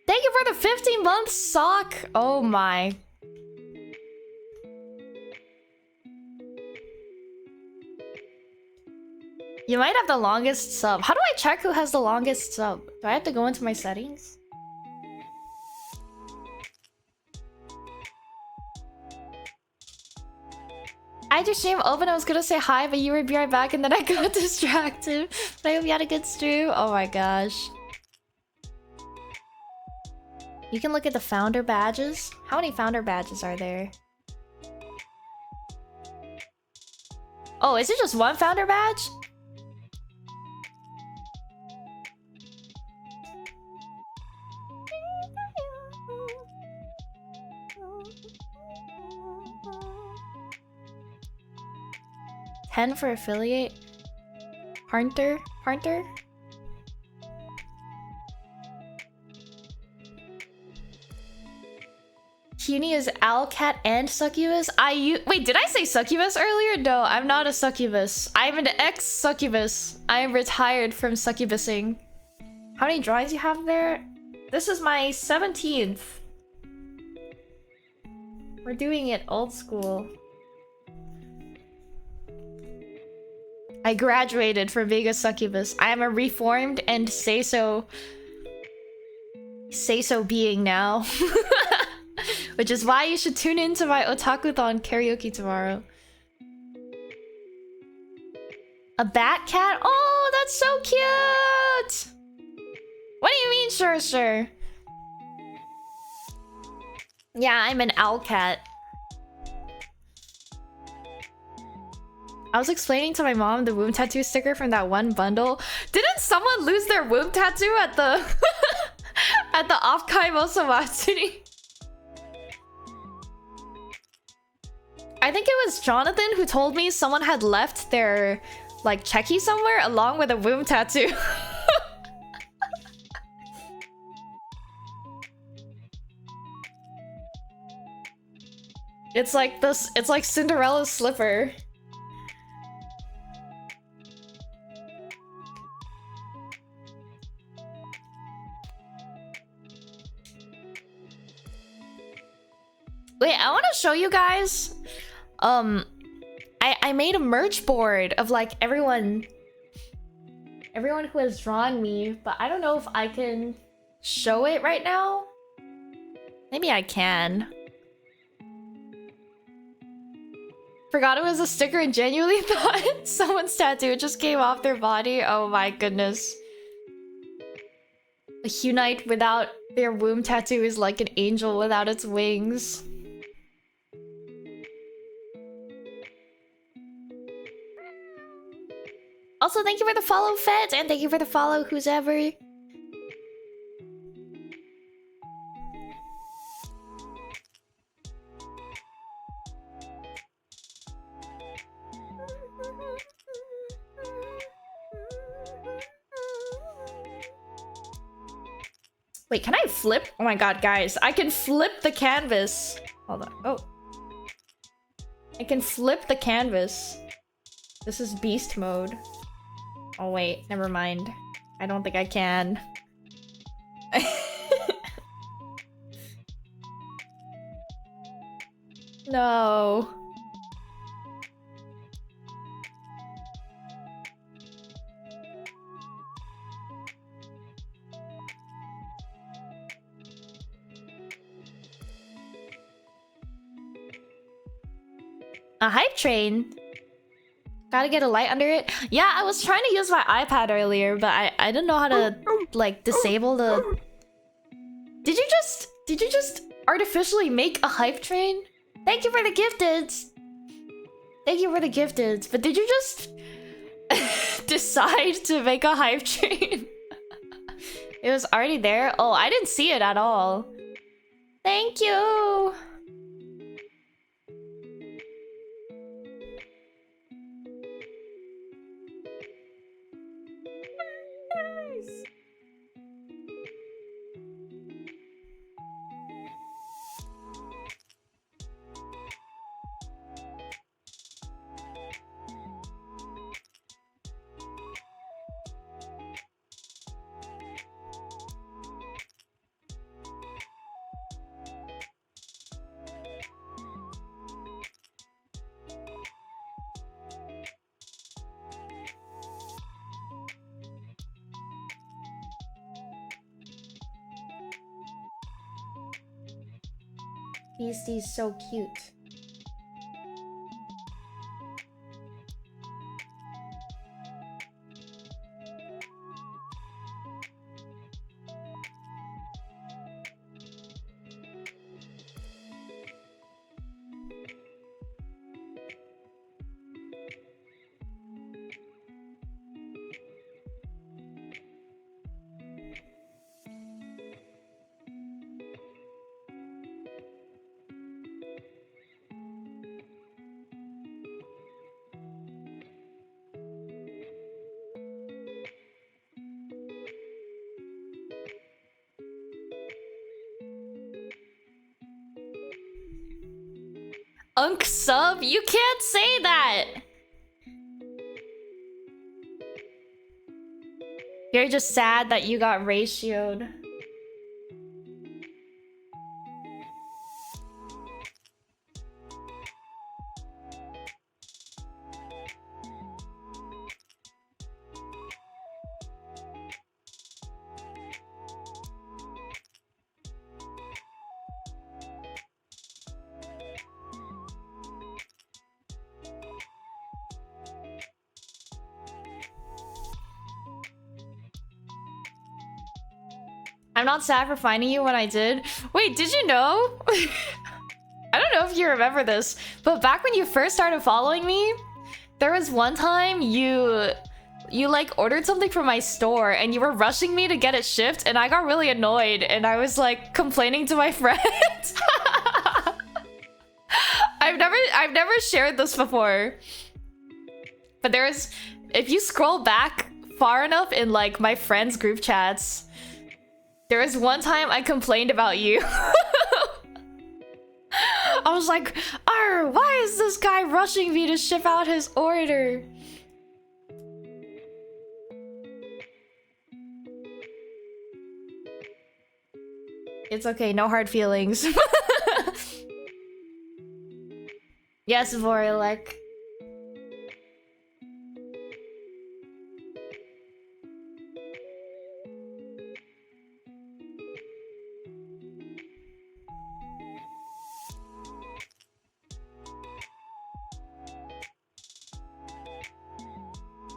Thank you for the 15-month sock! Oh my. You might have the longest sub. How do I check who has the longest sub? Do I have to go into my settings? I just stream open. I was gonna say hi, but you were right back and then I got distracted. But I hope you had a good stream. Oh my gosh. You can look at the founder badges. How many founder badges are there? Oh, is it just one founder badge? $10 for affiliate. Hunter? Cuny is Owlcat and Succubus? Wait, did I say Succubus earlier? No, I'm not a Succubus. I'm an ex-Succubus. I am retired from Succubusing. How many drawings you have there? This is my 17th. We're doing it old school. I graduated from being a Succubus. I am a reformed and say-so being now. Which is why you should tune into my Otakuthon karaoke tomorrow. A bat cat? Oh, that's so cute! What do you mean, sure? Yeah, I'm an owl cat. I was explaining to my mom the womb tattoo sticker from that one bundle. Didn't someone lose their womb tattoo at the at the Offkai Mosomatsuri? I think it was Jonathan who told me someone had left their like checky somewhere along with a womb tattoo. It's like this. It's like Cinderella's slipper. Wait, I want to show you guys. I made a merch board of like everyone who has drawn me, but I don't know if I can show it right now. Maybe I can. Forgot it was a sticker and genuinely thought someone's tattoo just came off their body. Oh my goodness. A Hunite without their womb tattoo is like an angel without its wings. Also, thank you for the follow, Feds, and thank you for the follow, who's ever. Wait, can I flip? Oh my god, guys, I can flip the canvas. Hold on. Oh. I can flip the canvas. This is beast mode. Oh wait, never mind. I don't think I can. No. A hype train? Gotta get a light under it. Yeah, I was trying to use my iPad earlier, but I didn't know how to like disable the. Did you just artificially make a hype train? Thank you for the gifteds. Thank you for the gifteds. But did you just decide to make a hype train? It was already there? Oh, I didn't see it at all. Thank you! Beastie's so cute. Unk sub? You can't say that! You're just sad that you got ratioed. I'm not sad for finding you when I did. Wait, did you know? I don't know if you remember this, but back when you first started following me, there was one time you like ordered something from my store and you were rushing me to get it shipped and I got really annoyed and I was like complaining to my friends. I've never shared this before. But if you scroll back far enough in like my friends group chats, there was one time I complained about you. I was like, "Arr, why is this guy rushing me to ship out his order?" It's okay, no hard feelings. Yes, Vorilek.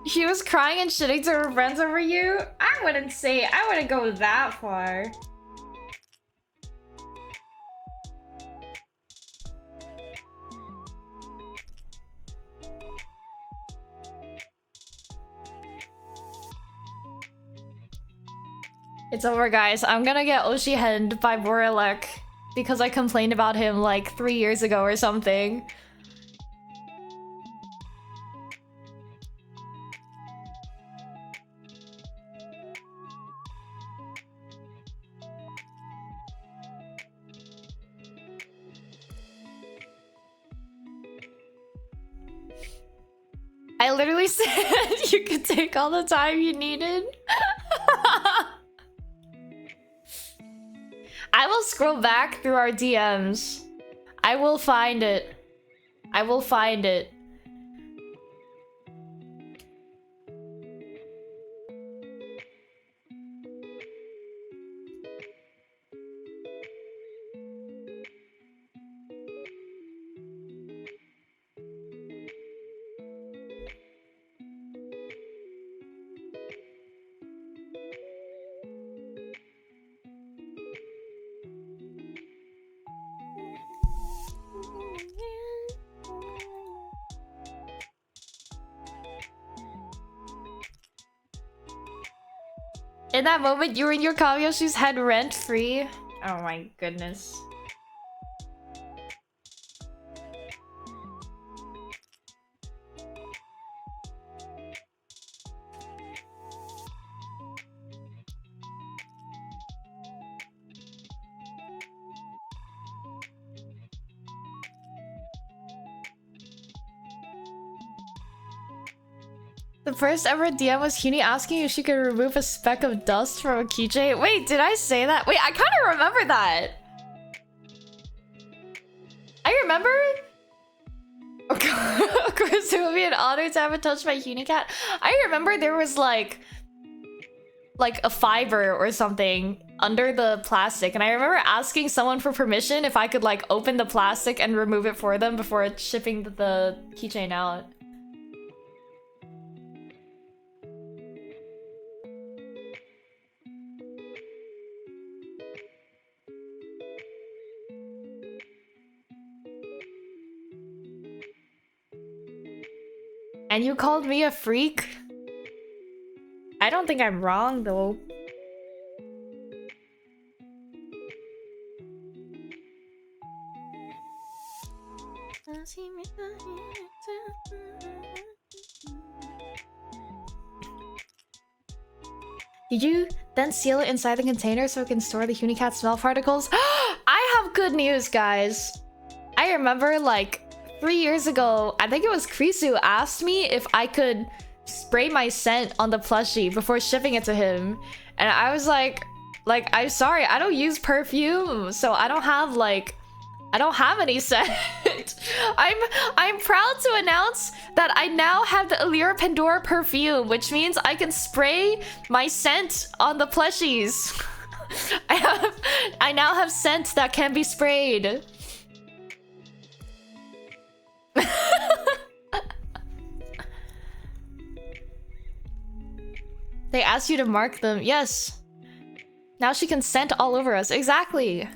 She was crying and shitting to her friends over you? I wouldn't go that far. It's over, guys. I'm gonna get Oshi-henned by Borelek because I complained about him like 3 years ago or something. I literally said you could take all the time you needed. I will scroll back through our DMs. I will find it. I will find it. In that moment, you were in your Kamiyoshi's head rent-free. Oh my goodness. The first ever DM was Huni asking if she could remove a speck of dust from a keychain. Wait, did I say that? Wait, I kind of remember that. I remember. Of course, it would be an honor to have it touched by Huni Cat. I remember there was like a fiber or something under the plastic, and I remember asking someone for permission if I could like open the plastic and remove it for them before shipping the keychain out. And you called me a freak? I don't think I'm wrong, though. Did you then seal it inside the container so it can store the Unicat smell particles? I have good news, guys. I remember, like, 3 years ago, I think it was Krisu asked me if I could spray my scent on the plushie before shipping it to him. And I was like, I'm sorry, I don't use perfume, so I don't have any scent. I'm proud to announce that I now have the Allure Pandora perfume, which means I can spray my scent on the plushies. I now have scent that can be sprayed. They asked you to mark them. Yes. Now she can scent all over us. Exactly.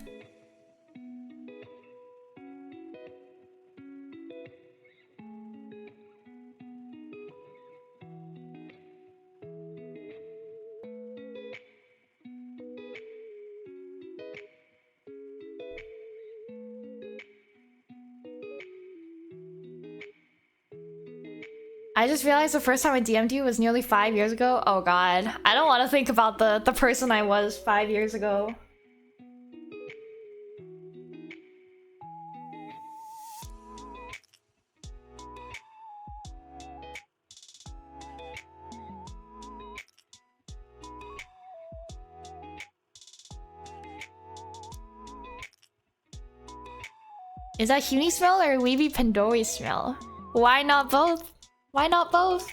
I just realized the first time I DM'd you was nearly 5 years ago. Oh god. I don't want to think about the person I was 5 years ago. Is that Huni smell or Weeby Pandori smell? Why not both? Why not both?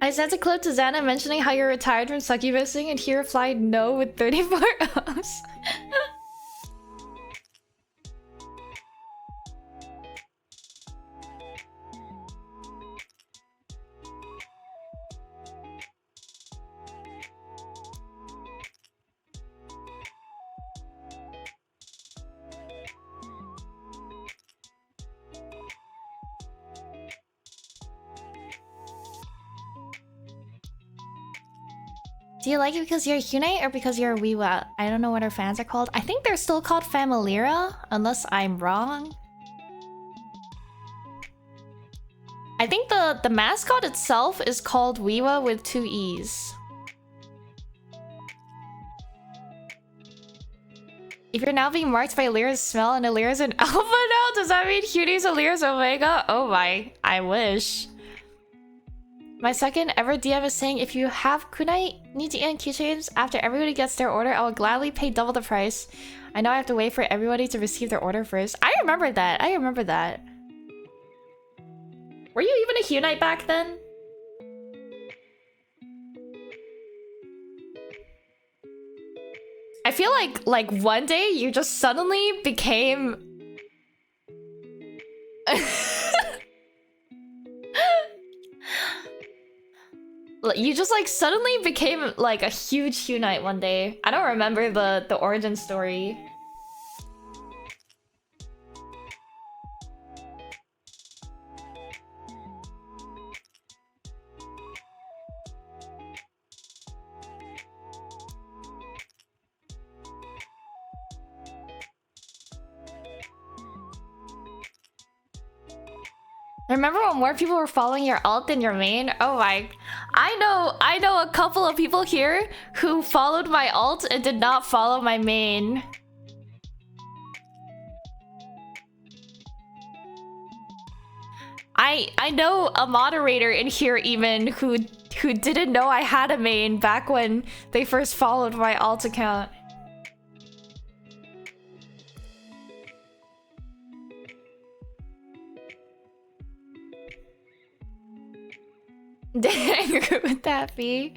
I sent a clip to Xana mentioning how you're retired from succubusing, and he replied no with 34 O's. Do you like it because you're a Hyunite or because you're a Wiwa? I don't know what our fans are called. I think they're still called Familira, unless I'm wrong. I think the mascot itself is called Weewa with 2 E's. If you're now being marked by Lyra's smell and Lyra's an alpha now, does that mean Cuties and Lyra's Omega? Oh my, I wish. My second ever DM is saying if you have kunai Niji and keychains after everybody gets their order, I will gladly pay double the price. I know I have to wait for everybody to receive their order first. I remember that. I remember that. Were you even a Hunite back then? I feel like one day you just suddenly became you just like suddenly became like a huge Hunite one day. I don't remember the origin story. Remember when more people were following your alt than your main? Oh my... I know a couple of people here who followed my alt and did not follow my main. I know a moderator in here even who didn't know I had a main back when they first followed my alt account. Dang, who would that be?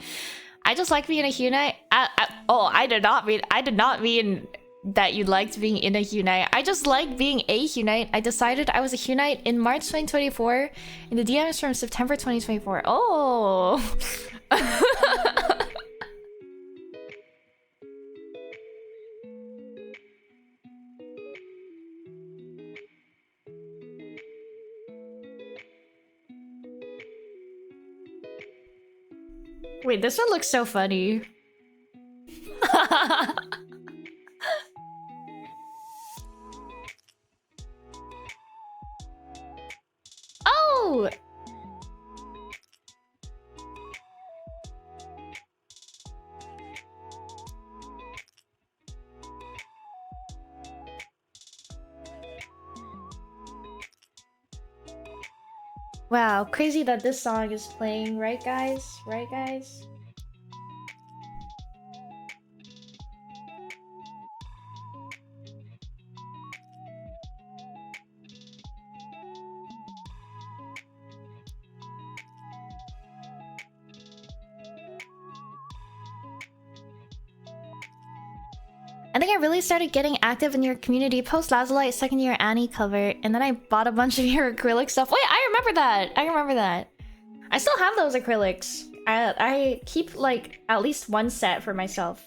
I just like being a Hunite. I did not mean that you liked being in a Hunite. I just like being a Hunite. I decided I was a Hunite in March 2024, and the DM is from September 2024. Oh. Wait, this one looks so funny. Oh! Wow, crazy that this song is playing, right guys? Right guys? I think I really started getting active in your community post Lazulite second year Annie cover, and then I bought a bunch of your acrylic stuff. Wait, I remember that! I remember that. I still have those acrylics. I keep like at least one set for myself.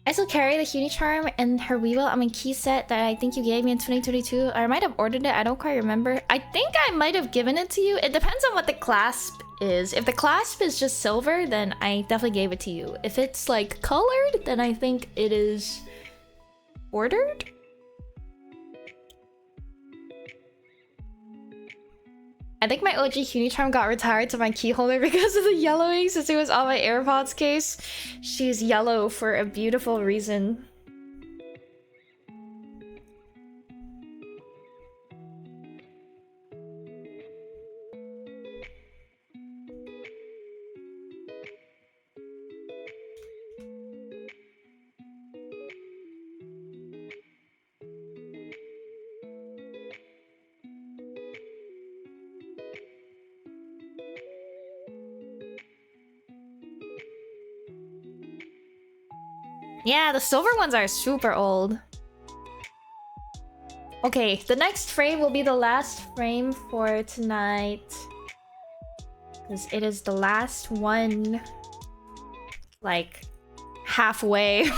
I still carry the Unicharm and her Weevil on my key set that I think you gave me in 2022. Or I might have ordered it, I don't quite remember. I think I might have given it to you. It depends on what the clasp is. If the clasp is just silver, then I definitely gave it to you. If it's like colored, then I think it is ordered? I think my OG Unicharm got retired to my key holder because of the yellowing since it was on my AirPods case. She's yellow for a beautiful reason. Yeah, the silver ones are super old. Okay, the next frame will be the last frame for tonight. Because it is the last one. Like, halfway.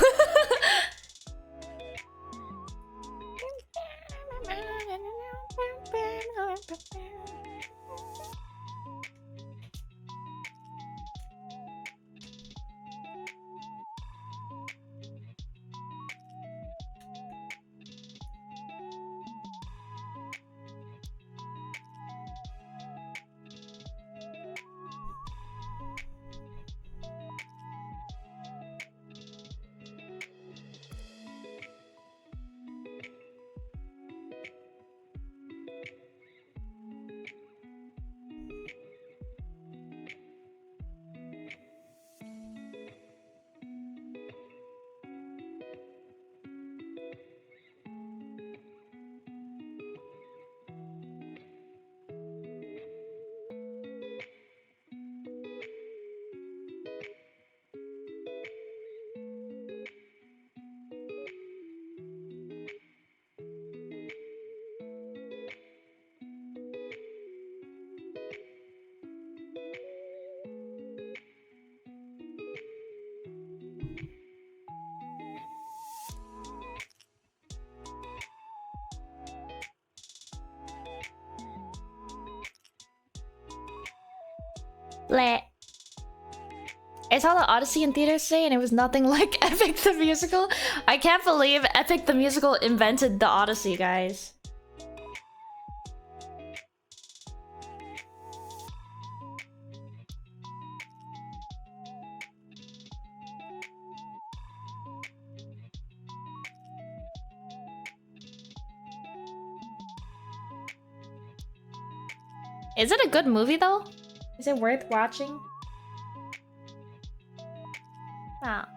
Bleh. I saw the Odyssey in theaters today and it was nothing like Epic the Musical. I can't believe Epic the Musical invented the Odyssey, guys. Is it a good movie though? Is it worth watching? Ah.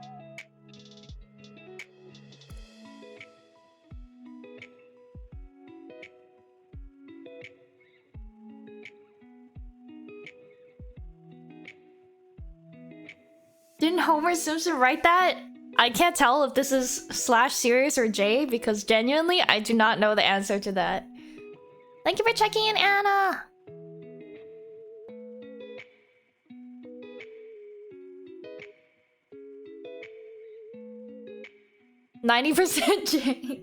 Didn't Homer Simpson write that? I can't tell if this is slash serious or J because genuinely I do not know the answer to that. Thank you for checking in, Anna! 90% J.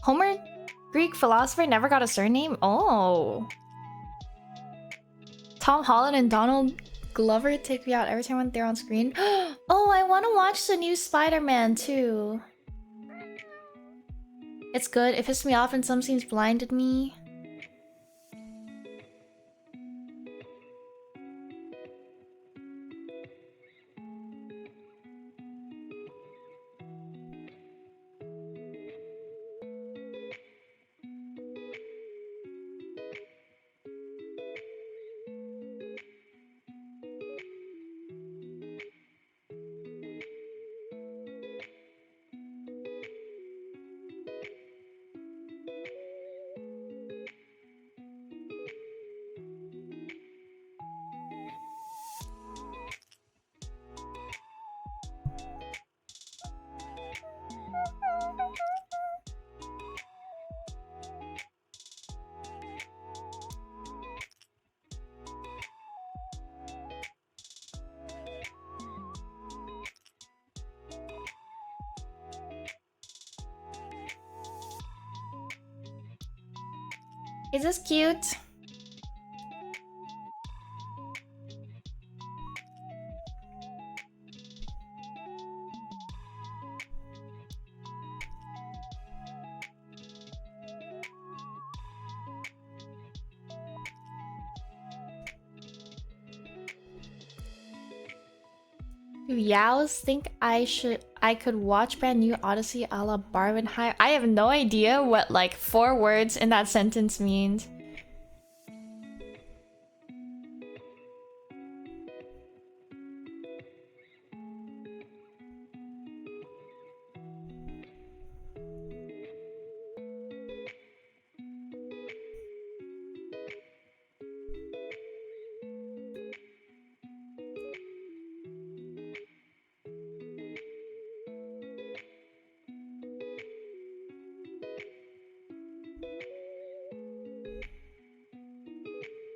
Homer, Greek philosopher, never got a surname? Oh. Tom Holland and Donald Glover take me out every time they're on screen. Oh, I want to watch the new Spider-Man too. It's good. It pissed me off and some scenes blinded me. Is this cute? Do Yaos think I could watch brand new Odyssey a la Barbenheimer? I have no idea what like 4 words in that sentence means.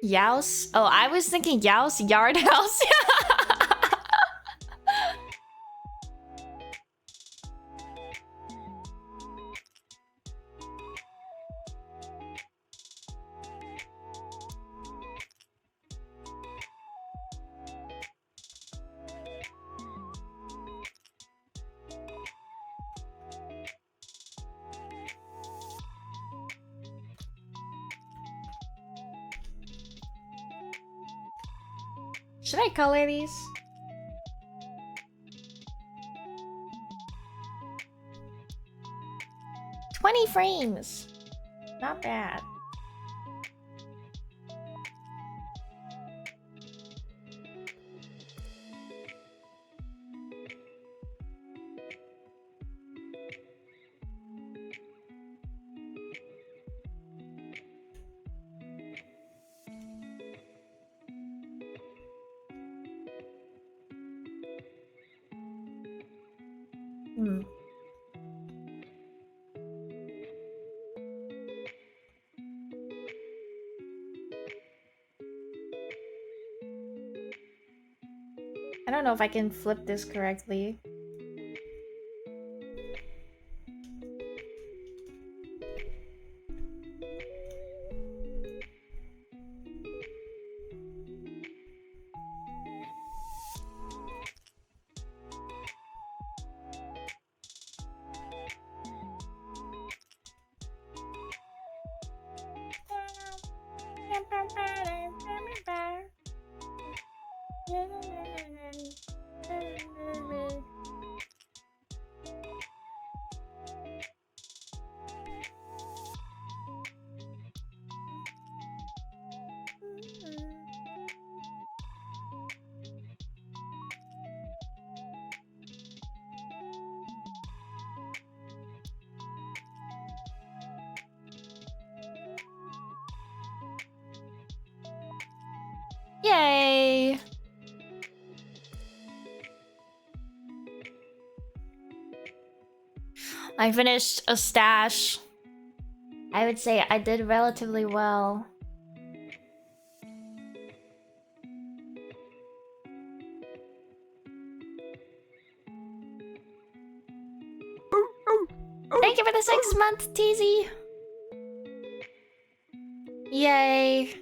Yaos? Oh, I was thinking Yaos Yard House. Should I color these? 20 frames. Not bad. Hmm. I don't know if I can flip this correctly. Yay! I finished a stash. I would say I did relatively well. Thank you for the 6-month teasy. Yay.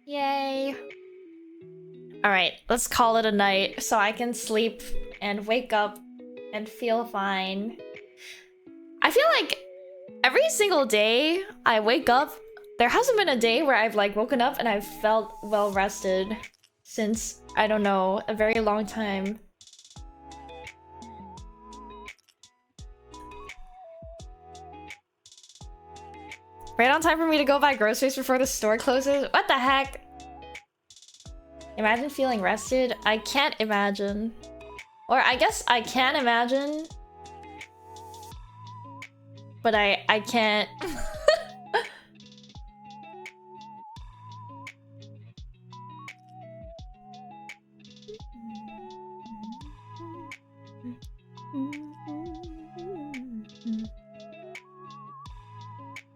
Yay. Alright, let's call it a night so I can sleep and wake up and feel fine. I feel like every single day I wake up, there hasn't been a day where I've like woken up and I've felt well rested since, I don't know, a very long time. Right on time for me to go buy groceries before the store closes? What the heck? Imagine feeling rested? I can't imagine. Or I guess I can imagine. But I can't.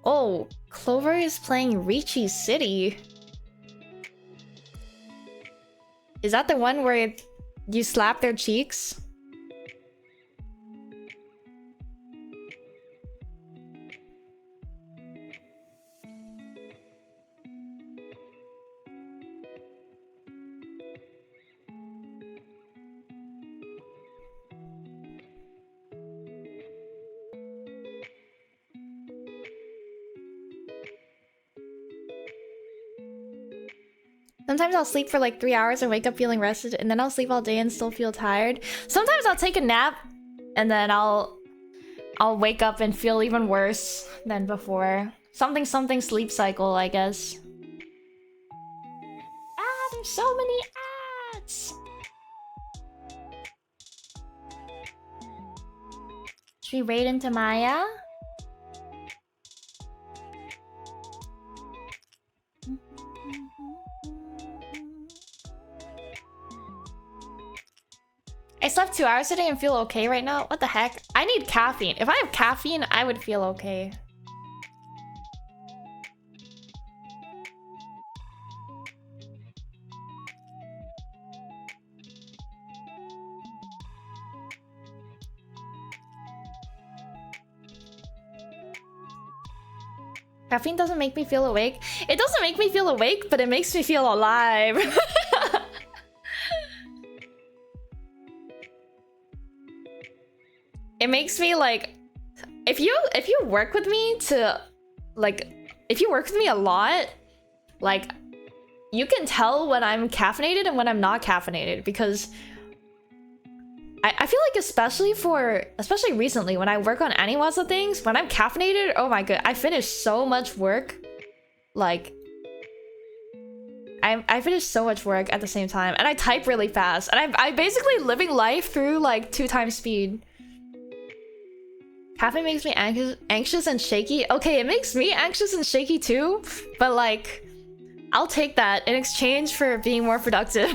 Oh, Clover is playing Ricci City. Is that the one where you slap their cheeks? Sometimes I'll sleep for like 3 hours and wake up feeling rested, and then I'll sleep all day and still feel tired. Sometimes I'll take a nap, and then I'll wake up and feel even worse than before. Something sleep cycle, I guess. Ah, there's so many ads! Should we raid into Maya? I slept 2 hours today and feel okay right now. What the heck? I need caffeine. If I have caffeine, I would feel okay. Caffeine doesn't make me feel awake. It doesn't make me feel awake, but it makes me feel alive. It makes me like, if you work with me to, like, if you work with me a lot, like, you can tell when I'm caffeinated and when I'm not caffeinated, because I feel like especially recently when I work on Aniwaza things, when I'm caffeinated, oh my god, I finish so much work. Like, I finish so much work at the same time, and I type really fast, and I'm basically living life through like 2 times speed. Caffeine makes me anxious and shaky. Okay, it makes me anxious and shaky too, but like, I'll take that in exchange for being more productive.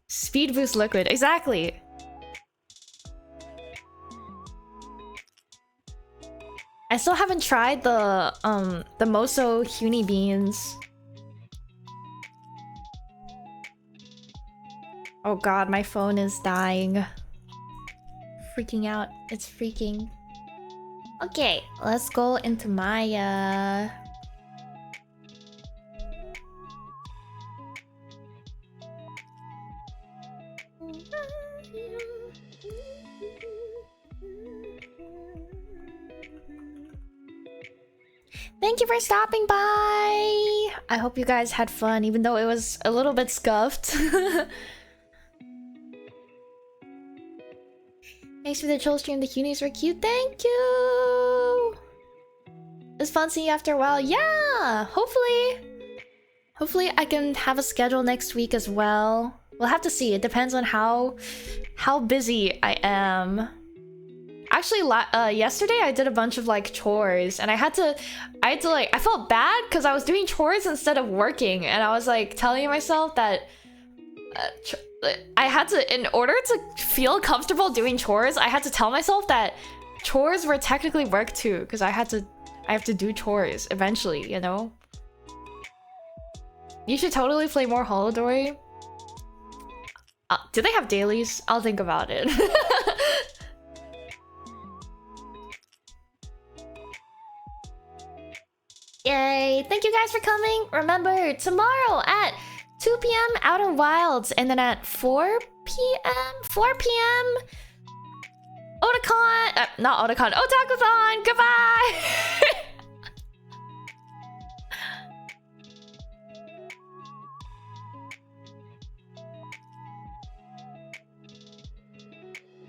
Speed boost liquid, exactly. I still haven't tried the Moso Huni beans. Oh god, my phone is dying. Freaking out. It's freaking. Okay, let's go into Maya. Thank you for stopping by! I hope you guys had fun, even though it was a little bit scuffed. Thanks for the chill stream, the Cuties were cute, thank you! It was fun seeing you after a while, yeah! Hopefully I can have a schedule next week as well. We'll have to see, it depends on how busy I am. Actually, yesterday I did a bunch of like chores, and I had to like, I felt bad because I was doing chores instead of working, and I was like telling myself that I had to, in order to feel comfortable doing chores, I had to tell myself that chores were technically work too, because I have to do chores eventually, you know? You should totally play more Holodori. Do they have dailies? I'll think about it. Yay! Thank you guys for coming! Remember, tomorrow at 2 p.m. Outer Wilds, and then at 4 p.m. Otakon! Not Otakon, Otakuthon! Goodbye!